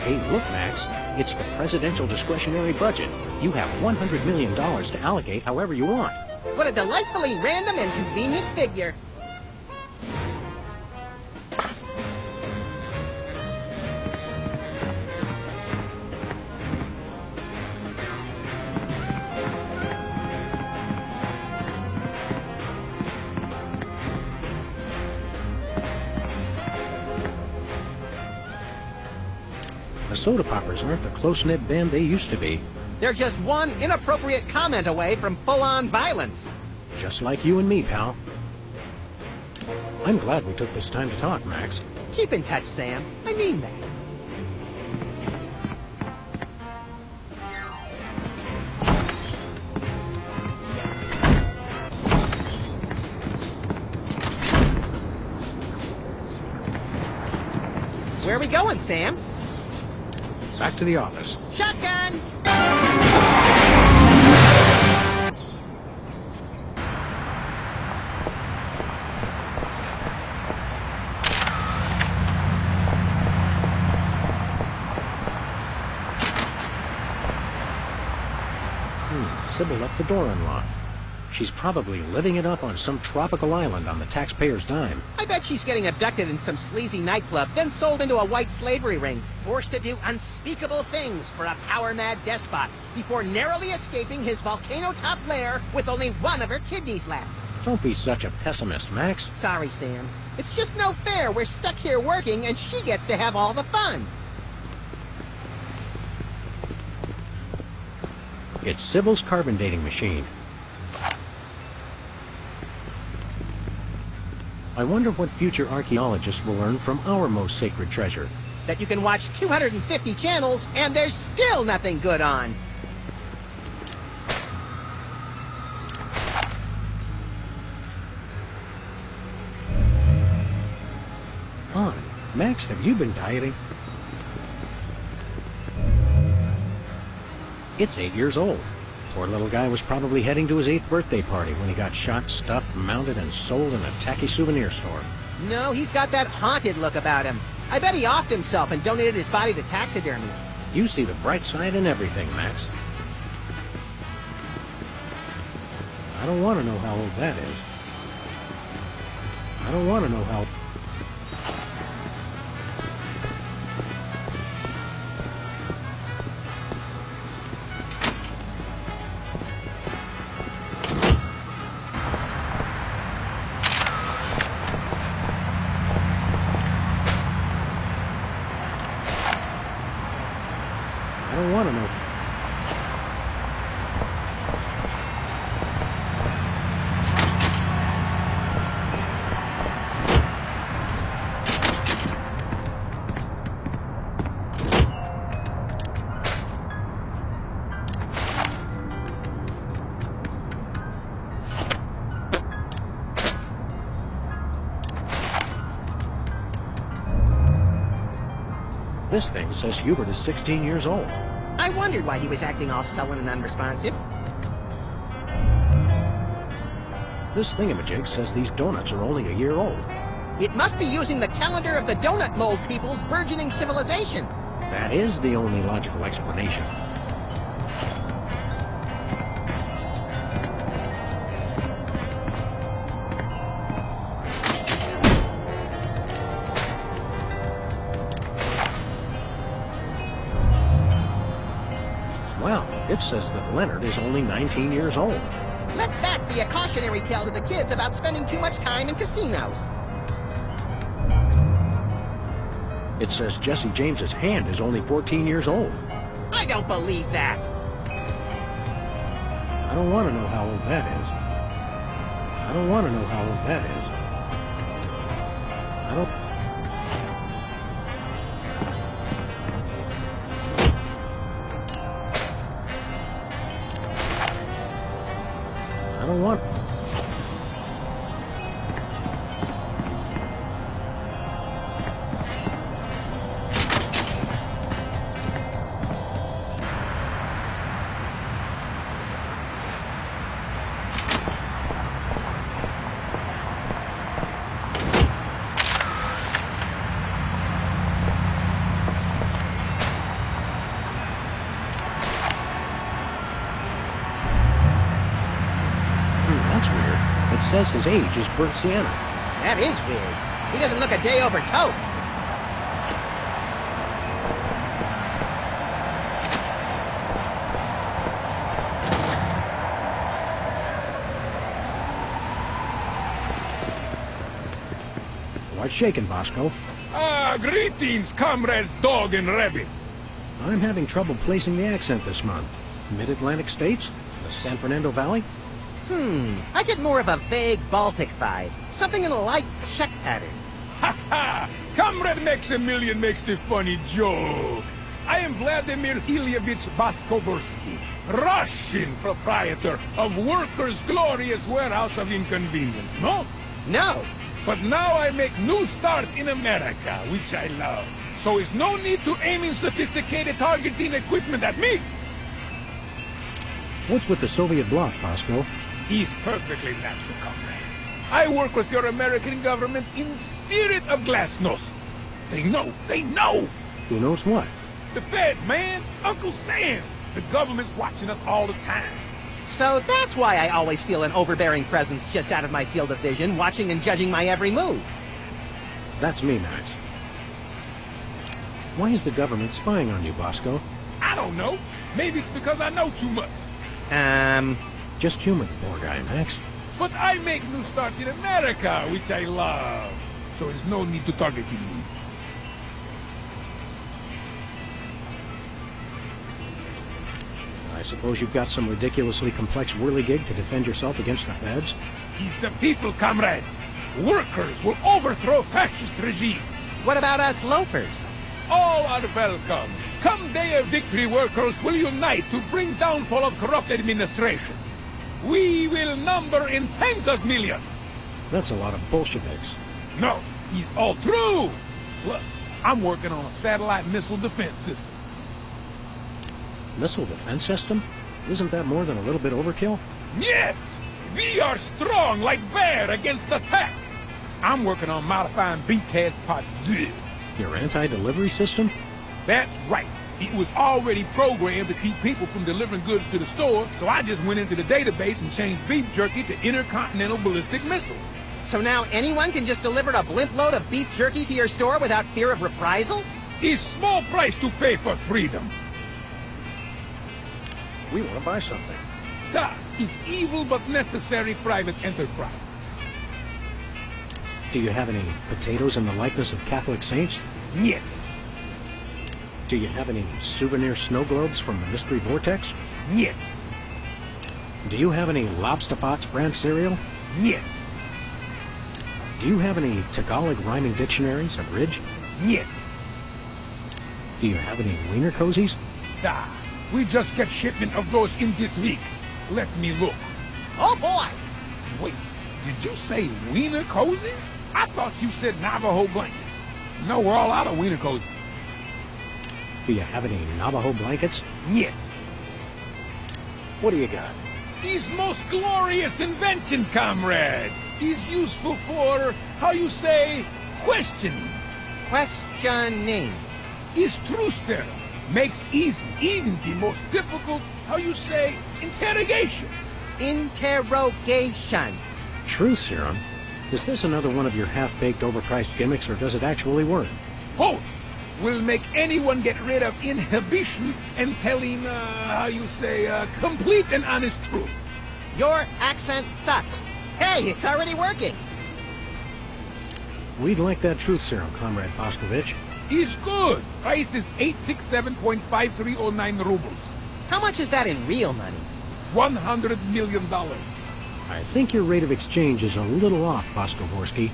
Hey, look, Max. It's the presidential discretionary budget. You have $100 million to allocate however you want. What a delightfully random and convenient figure. The soda poppers aren't the close-knit band they used to be. They're just one inappropriate comment away from full-on violence. Just like you and me, pal. I'm glad we took this time to talk, Max. Keep in touch, Sam. I mean that. Where are we going, Sam? Back to the office. Shotgun! Sybil left the door unlocked. She's probably living it up on some tropical island on the taxpayer's dime. I bet she's getting abducted in some sleazy nightclub, then sold into a white slavery ring, forced to do unspeakable things for a power-mad despot, before narrowly escaping his volcano-top lair with only one of her kidneys left. Don't be such a pessimist, Max. Sorry, Sam. It's just no fair. We're stuck here working, and she gets to have all the fun. It's Sybil's carbon dating machine. I wonder what future archaeologists will learn from our most sacred treasure. That you can watch 250 channels, and there's still nothing good on. Odd. Max, have you been dieting? It's 8 years old. Poor little guy was probably heading to his 8th birthday party when he got shot, stuffed, mounted, and sold in a tacky souvenir store. No, he's got that haunted look about him. I bet he offed himself and donated his body to taxidermy. You see the bright side in everything, Max. I don't want to know how old that is. I don't want to know how... I don't want to know. This thing says Hubert is 16 years old. I wondered why he was acting all sullen and unresponsive. This thingamajig says these donuts are only a year old. It must be using the calendar of the donut mold people's burgeoning civilization. That is the only logical explanation. Well, it says that Leonard is only 19 years old. Let that be a cautionary tale to the kids about spending too much time in casinos. It says Jesse James's hand is only 14 years old. I don't believe that. I don't want to know how old that is. I don't want to know how old that is. I don't... I don't want... That's weird. It says his age is burnt sienna. That is weird. He doesn't look a day over taupe. What's shaking, Bosco? Greetings, comrades Dog and Rabbit. I'm having trouble placing the accent this month. Mid-Atlantic states? The San Fernando Valley? I get more of a vague Baltic vibe. Something in a light Czech pattern. Ha ha! Comrade Maximilian makes the funny joke. I am Vladimir Ilyevich Baskobursky, Russian proprietor of Workers' Glorious Warehouse of Inconvenience, no? No. But now I make new start in America, which I love. so there's no need to aiming sophisticated targeting equipment at me. What's with the Soviet bloc, Bosco? He's perfectly natural, comrade. I work with your American government in spirit of glasnost. They know. Who knows what? The feds, man. Uncle Sam. The government's watching us all the time. So that's why I always feel an overbearing presence just out of my field of vision, watching and judging my every move. That's me, Max. Why is the government spying on you, Bosco? I don't know. Maybe it's because I know too much. Just humor the poor guy, Max. But I make new start in America, which I love. So there's no need to target me. I suppose you've got some ridiculously complex whirligig to defend yourself against the feds? He's the people, comrades. Workers will overthrow fascist regime. What about us loafers? All are welcome. Come day of victory, workers will unite to bring downfall of corrupt administration. We will number in tens of millions. That's a lot of Bolsheviks. No, he's all true. Plus, I'm working on a satellite missile defense system. Missile defense system? Isn't that more than a little bit overkill? Yet, we are strong like bear against attack. I'm working on modifying BTA's Part 2. Your anti-delivery system? That's right. It was already programmed to keep people from delivering goods to the store, so I just went into the database and changed beef jerky to intercontinental ballistic missiles. So now anyone can just deliver a blimp load of beef jerky to your store without fear of reprisal? It's small price to pay for freedom. We want to buy something. That is evil but necessary private enterprise. Do you have any potatoes in the likeness of Catholic saints? Niet. Do you have any souvenir snow globes from the Mystery Vortex? Niet. Do you have any Lobsterpots brand cereal? Niet. Do you have any Tagalog rhyming dictionaries abridged? Niet. Do you have any wiener cozies? Da. We just get shipment of those in this week. Let me look. Oh boy! Wait, did you say wiener cozy? I thought you said Navajo blankets. No, we're all out of wiener cozy. Do you have any Navajo blankets? Niet. What do you got? His most glorious invention, comrades. He's useful for, how you say, questioning. Questioning. His truth serum makes easy even the most difficult, how you say, interrogation. Interrogation. Truth serum? Is this another one of your half-baked, overpriced gimmicks, or does it actually work? Both will make anyone get rid of inhibitions and telling, how you say, complete and honest truth. Your accent sucks. Hey, it's already working. We'd like that truth serum, Comrade Boscovich. Is good. Price is 867.5309 rubles. How much is that in real money? $100 million. I think your rate of exchange is a little off, Boscovorsky.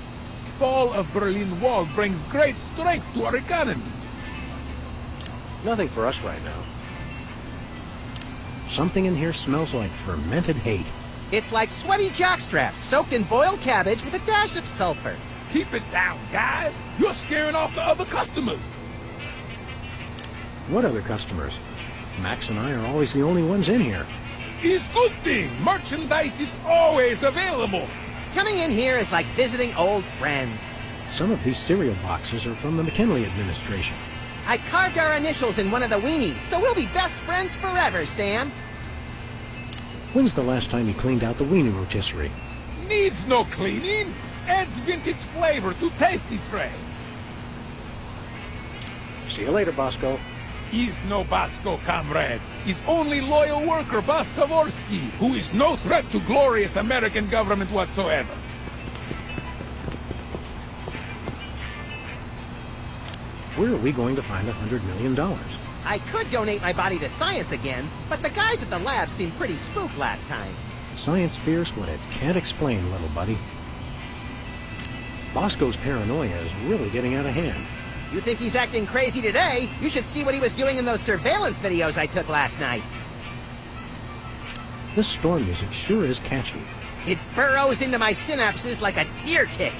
Fall of Berlin Wall brings great strength to our economy. Nothing for us right now. Something in here smells like fermented hate. It's like sweaty jockstraps soaked in boiled cabbage with a dash of sulfur. Keep it down, guys. You're scaring off the other customers. What other customers? Max and I are always the only ones in here. It's good thing. Merchandise is always available. Coming in here is like visiting old friends. Some of these cereal boxes are from the McKinley administration. I carved our initials in one of the weenies, so we'll be best friends forever, Sam. When's the last time you cleaned out the weenie rotisserie? Needs no cleaning. Adds vintage flavor to tasty fry. See you later, Bosco. He's no Bosco, comrade. He's only loyal worker Boscovorsky, who is no threat to glorious American government whatsoever. Where are we going to find $100 million? I could donate my body to science again, but the guys at the lab seemed pretty spooked last time. Science fears what it can't explain, little buddy. Bosco's paranoia is really getting out of hand. You think he's acting crazy today? You should see what he was doing in those surveillance videos I took last night. This storm music sure is catchy. It burrows into my synapses like a deer tick.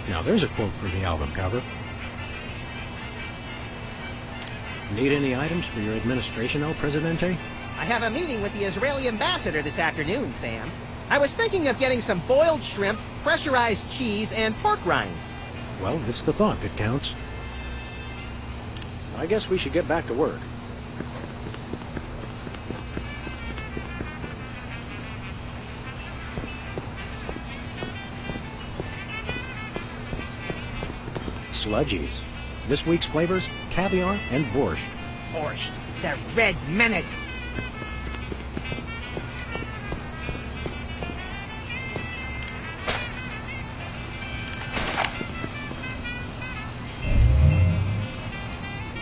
Now there's a quote for the album cover. Need any items for your administration, El Presidente? I have a meeting with the Israeli ambassador this afternoon, Sam. I was thinking of getting some boiled shrimp, pressurized cheese, and pork rinds. Well, it's the thought that counts. I guess we should get back to work. Sludgies. This week's flavors, caviar and borscht. Borscht, the red menace.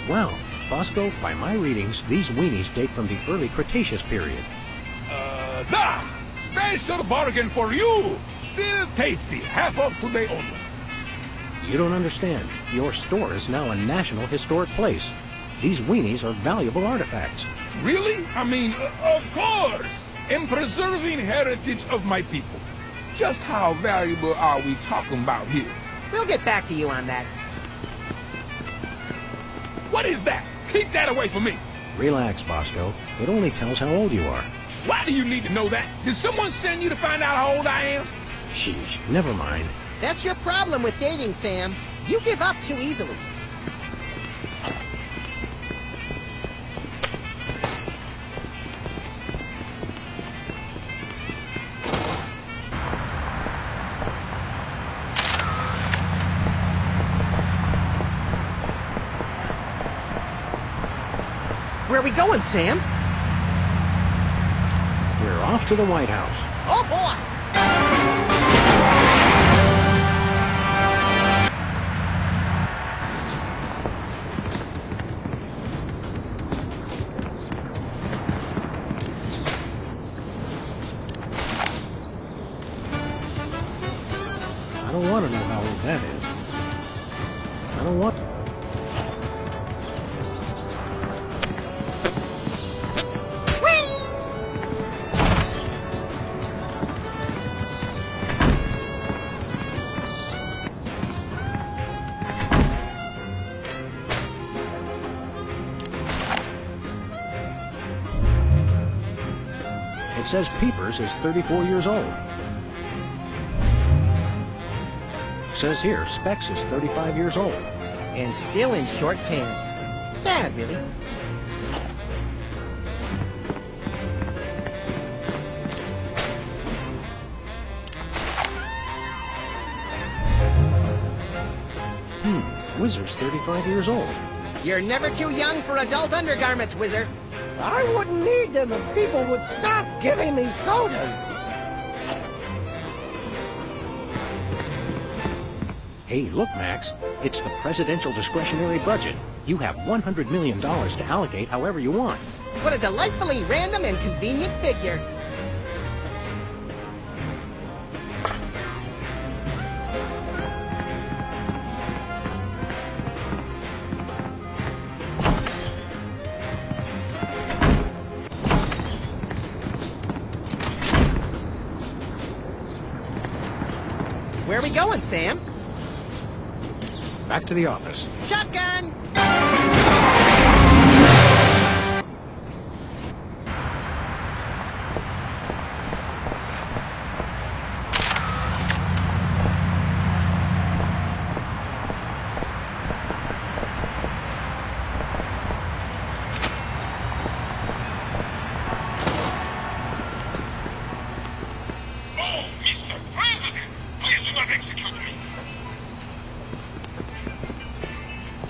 Well, Bosco, by my readings, these weenies date from the early Cretaceous period. Special bargain for you! Still tasty, half off today only. You don't understand. Your store is now a national historic place. These weenies are valuable artifacts. Really? I mean, of course! In preserving heritage of my people. Just how valuable are we talking about here? We'll get back to you on that. What is that? Keep that away from me! Relax, Bosco. It only tells how old you are. Why do you need to know that? Did someone send you to find out how old I am? Sheesh, never mind. That's your problem with dating, Sam. You give up too easily. Where are we going, Sam? We're off to the White House. Oh, boy! I don't want to know how old that is. I don't want to. It says Peepers is 34 years old. Says here, Specs is 35 years old. And still in short pants. Sad, really. Whizzer's 35 years old. You're never too young for adult undergarments, Whizzer. I wouldn't need them if people would stop giving me sodas. Hey, look, Max. It's the presidential discretionary budget. You have $100 million to allocate however you want. What a delightfully random and convenient figure. Where are we going, Sam? Back to the office. Shotgun!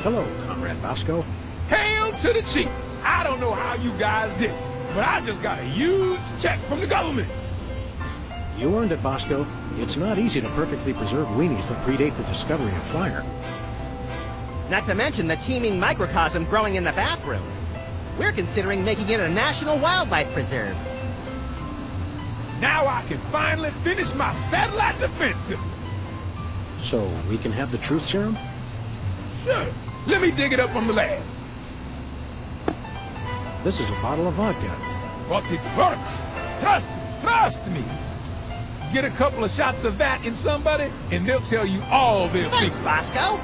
Hello, Comrade Bosco. Hail to the chief! I don't know how you guys did it, but I just got a huge check from the government. You earned it, Bosco. It's not easy to perfectly preserve weenies that predate the discovery of fire. Not to mention the teeming microcosm growing in the bathroom. We're considering making it a national wildlife preserve. Now I can finally finish my satellite defense system. So, we can have the truth serum? Sure. Let me dig it up from the lab. This is a bottle of vodka. But it works. Trust me. Get a couple of shots of that in somebody, and they'll tell you all their Thanks, secrets. Bosco.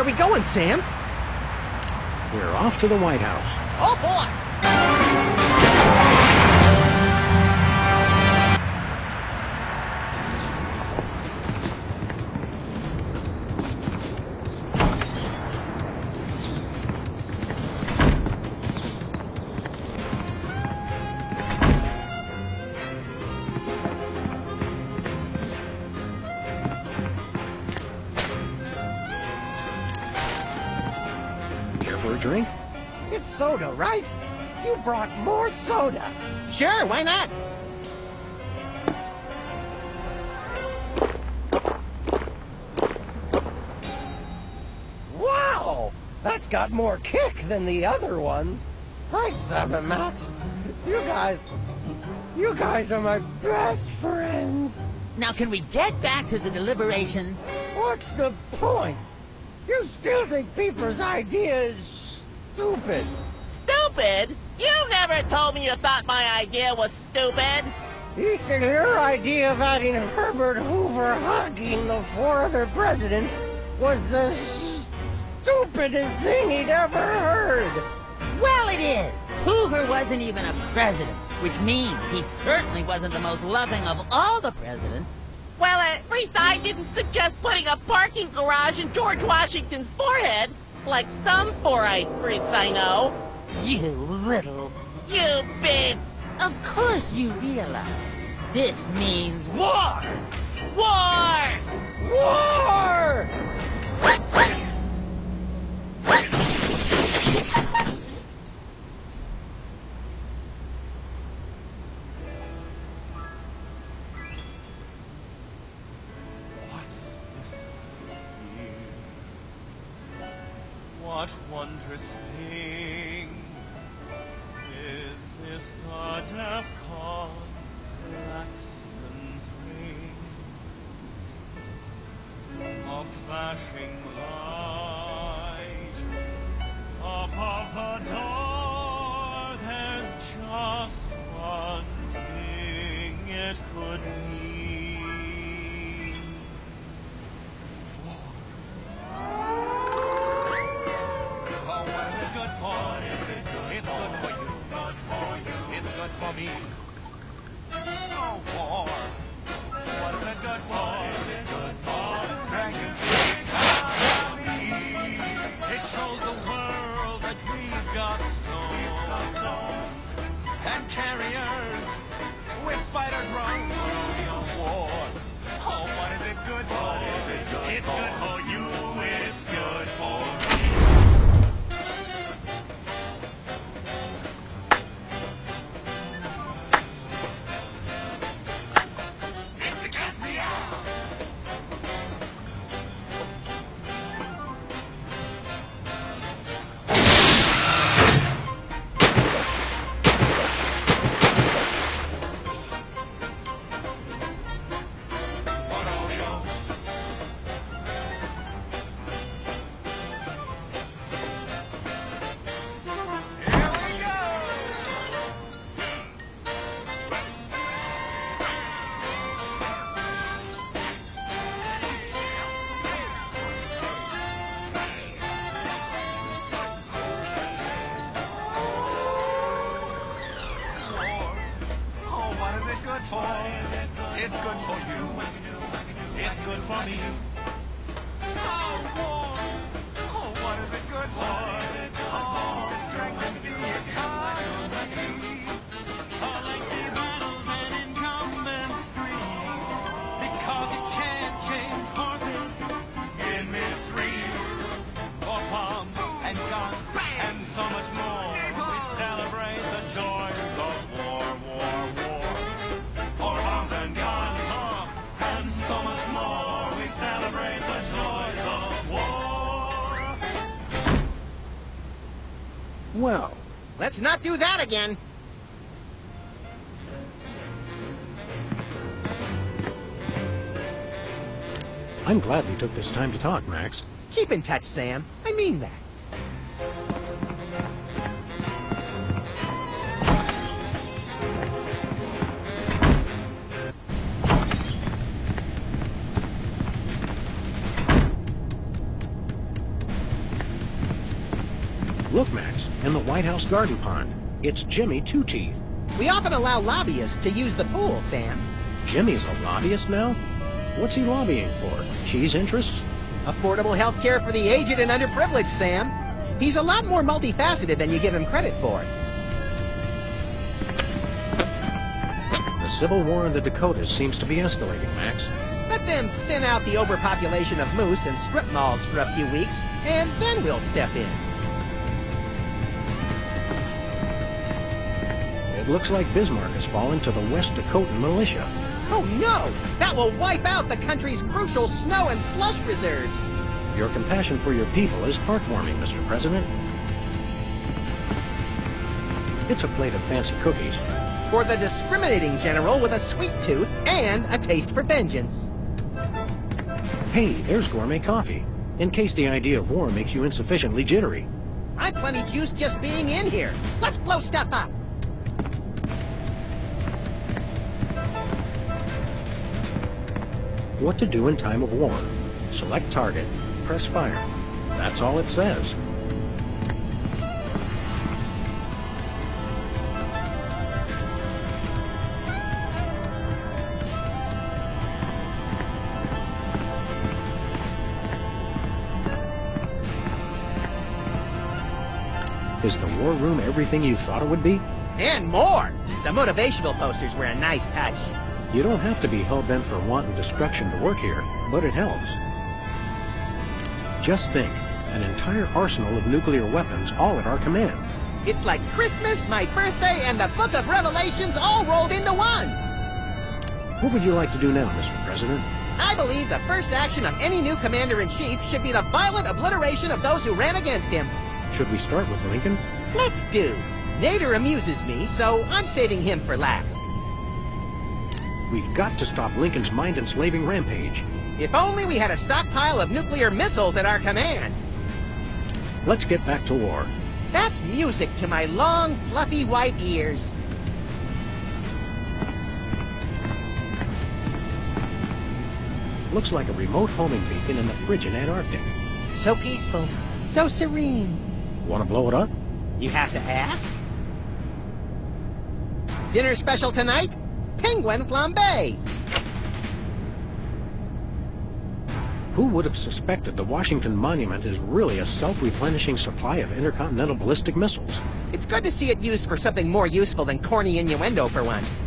we going, Sam? We're off to the White House. Oh, boy! Care for a drink? It's soda, right? You brought more soda. Sure, why not? Wow! That's got more kick than the other ones. Thanks, Sam and Max. You guys are my best friends. Now can we get back to the deliberation? What's the point? You still think Peeper's idea is stupid. Stupid? You never told me you thought my idea was stupid. He said your idea of having Herbert Hoover hugging the 4 other presidents was the stupidest thing he'd ever heard. Well, it is. Hoover wasn't even a president, which means he certainly wasn't the most loving of all the presidents. Well, at least I didn't suggest putting a parking garage in George Washington's forehead, like some four-eyed freaks I know. You little... You big... Of course you realize this means war! War! War! What wondrous thing is this the DEFCON Klaxon's ring? A flashing light above the door. There's just one thing it could mean. For me. Oh, war. What is it good for? Is it good for? Dragons economy. It shows the world that we've got stones and carriers with fighter drones. War. Oh, what is it good for? It's good for you. It's good for me. It's good for you. It's good for me. Oh, war. Oh, what is it good for? Oh, it strengthens the economy. All lengthy battles and incumbents stream. Because you can't change horses in midstream. For bombs and guns and so much more. We celebrate the joys of war, war, war. For bombs and guns, and so much more. We celebrate the joys of war. Well, let's not do that again. I'm glad we took this time to talk, Max. Keep in touch, Sam. I mean that. Look, Max, in the White House garden pond. It's Jimmy Two Teeth. We often allow lobbyists to use the pool, Sam. Jimmy's a lobbyist now? What's he lobbying for? Cheese interests? Affordable health care for the aged and underprivileged, Sam. He's a lot more multifaceted than you give him credit for. The civil war in the Dakotas seems to be escalating, Max. Let them thin out the overpopulation of moose and strip malls for a few weeks, and then we'll step in. It looks like Bismarck has fallen to the West Dakotan militia. Oh no! That will wipe out the country's crucial snow and slush reserves! Your compassion for your people is heartwarming, Mr. President. It's a plate of fancy cookies. For the discriminating general with a sweet tooth and a taste for vengeance. Hey, there's gourmet coffee. In case the idea of war makes you insufficiently jittery. I'm plenty juiced just being in here. Let's blow stuff up! What to do in time of war. Select target. Press fire. That's all it says. Is the war room everything you thought it would be? And more! The motivational posters were a nice touch. You don't have to be hell-bent for wanton destruction to work here, but it helps. Just think, an entire arsenal of nuclear weapons all at our command. It's like Christmas, my birthday, and the Book of Revelations all rolled into one! What would you like to do now, Mr. President? I believe the first action of any new commander-in-chief should be the violent obliteration of those who ran against him. Should we start with Lincoln? Let's do. Nader amuses me, so I'm saving him for last. We've got to stop Lincoln's mind-enslaving rampage. If only we had a stockpile of nuclear missiles at our command. Let's get back to war. That's music to my long, fluffy white ears. Looks like a remote homing beacon in the frigid Antarctic. So peaceful. So serene. Want to blow it up? You have to ask? Dinner special tonight? Penguin flambe! Who would have suspected the Washington Monument is really a self-replenishing supply of intercontinental ballistic missiles? It's good to see it used for something more useful than corny innuendo for once.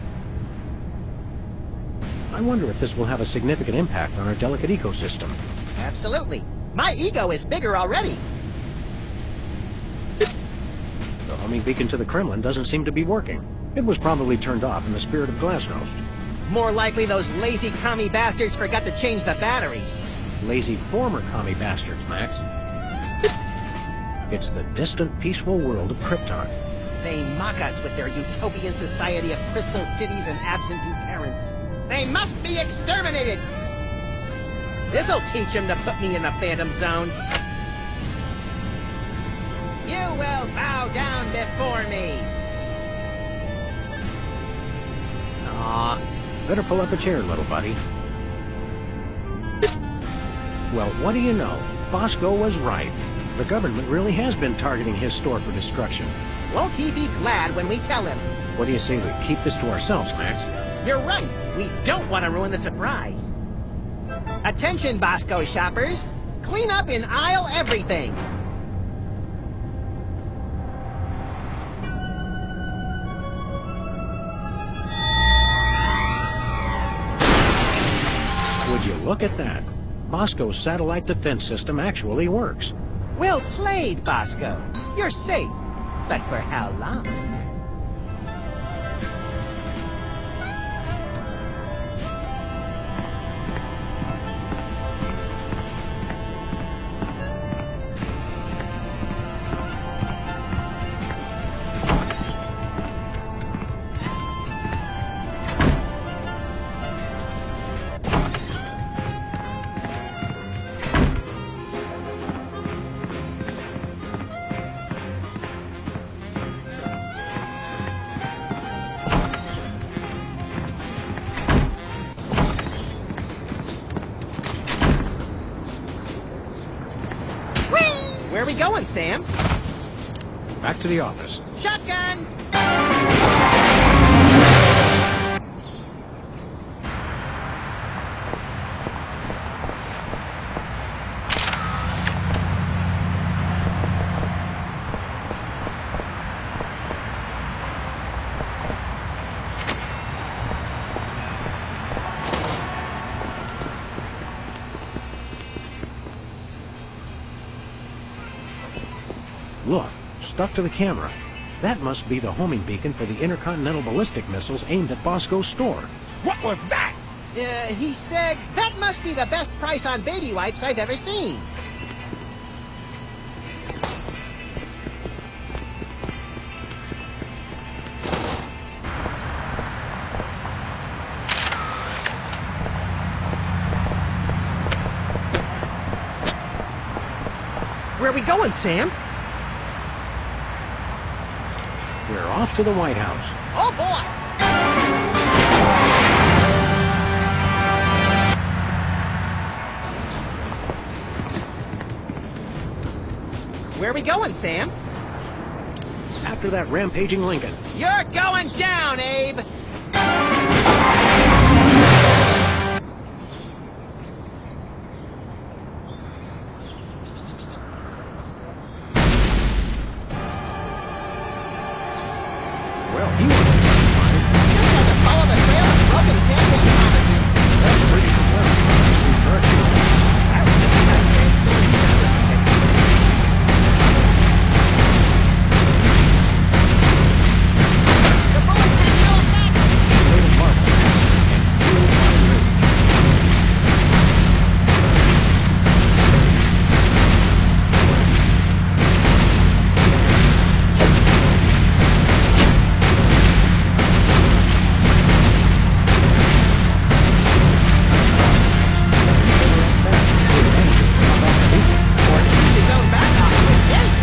I wonder if this will have a significant impact on our delicate ecosystem. Absolutely. My ego is bigger already. The homing beacon to the Kremlin doesn't seem to be working. It was probably turned off in the spirit of glasnost. More likely those lazy commie bastards forgot to change the batteries. Lazy former commie bastards, Max. It's the distant, peaceful world of Krypton. They mock us with their utopian society of crystal cities and absentee parents. They must be exterminated! This'll teach them to put me in the Phantom Zone. You will bow down before me! Aw, better pull up a chair, little buddy. Well, what do you know? Bosco was right. The government really has been targeting his store for destruction. Won't he be glad when we tell him? What do you say we keep this to ourselves, Max? You're right. We don't want to ruin the surprise. Attention, Bosco shoppers. Clean up in aisle everything. Would you look at that? Bosco's satellite defense system actually works. Well played, Bosco. You're safe. But for how long? Where are we going, Sam? back to the office. Shotgun! Look, stuck to the camera. That must be the homing beacon for the intercontinental ballistic missiles aimed at Bosco's store. What was that? He said, that must be the best price on baby wipes I've ever seen. Where are we going, Sam? We're off to the White House. Oh, boy! Where are we going, Sam? After that rampaging Lincoln. You're going down, Abe! Well, he was fine. Just had to follow the trail of broken campaign promises. That's pretty pathetic. The bullets had no effect. His own back off to escape.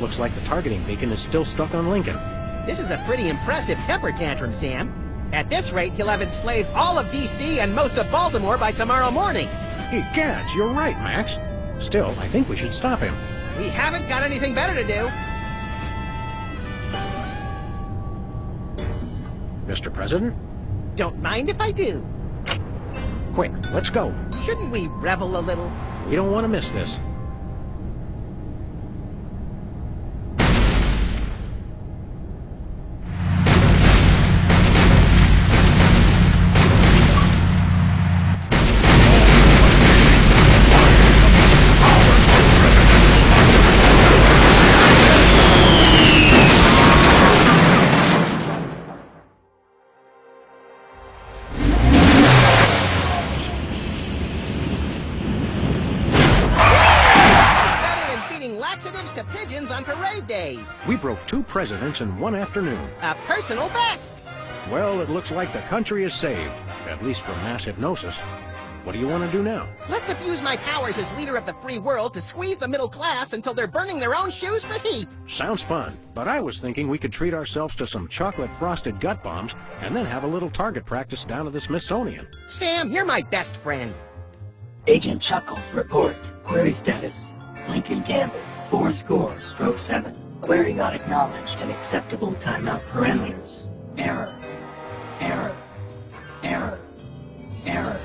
Looks like the targeting beacon is still stuck on Lincoln. This is a pretty impressive temper tantrum, Sam. At this rate, he'll have enslaved all of D.C. and most of Baltimore by tomorrow morning. Hey, Gads, you're right, Max. Still, I think we should stop him. We haven't got anything better to do. Mr. President? Don't mind if I do. Quick, let's go. Shouldn't we revel a little? We don't want to miss this. Laxatives to pigeons on parade days. We broke 2 presidents in one afternoon. A personal best. Well, it looks like the country is saved, at least from mass hypnosis. What do you want to do now? Let's abuse my powers as leader of the free world to squeeze the middle class until they're burning their own shoes for heat. Sounds fun, but I was thinking we could treat ourselves to some chocolate-frosted gut bombs and then have a little target practice down at the Smithsonian. Sam, you're my best friend. Agent Chuckles, report. Query status. Lincoln Gamble, 4-7. Query got acknowledged and acceptable timeout parameters. Error. Error. Error. Error.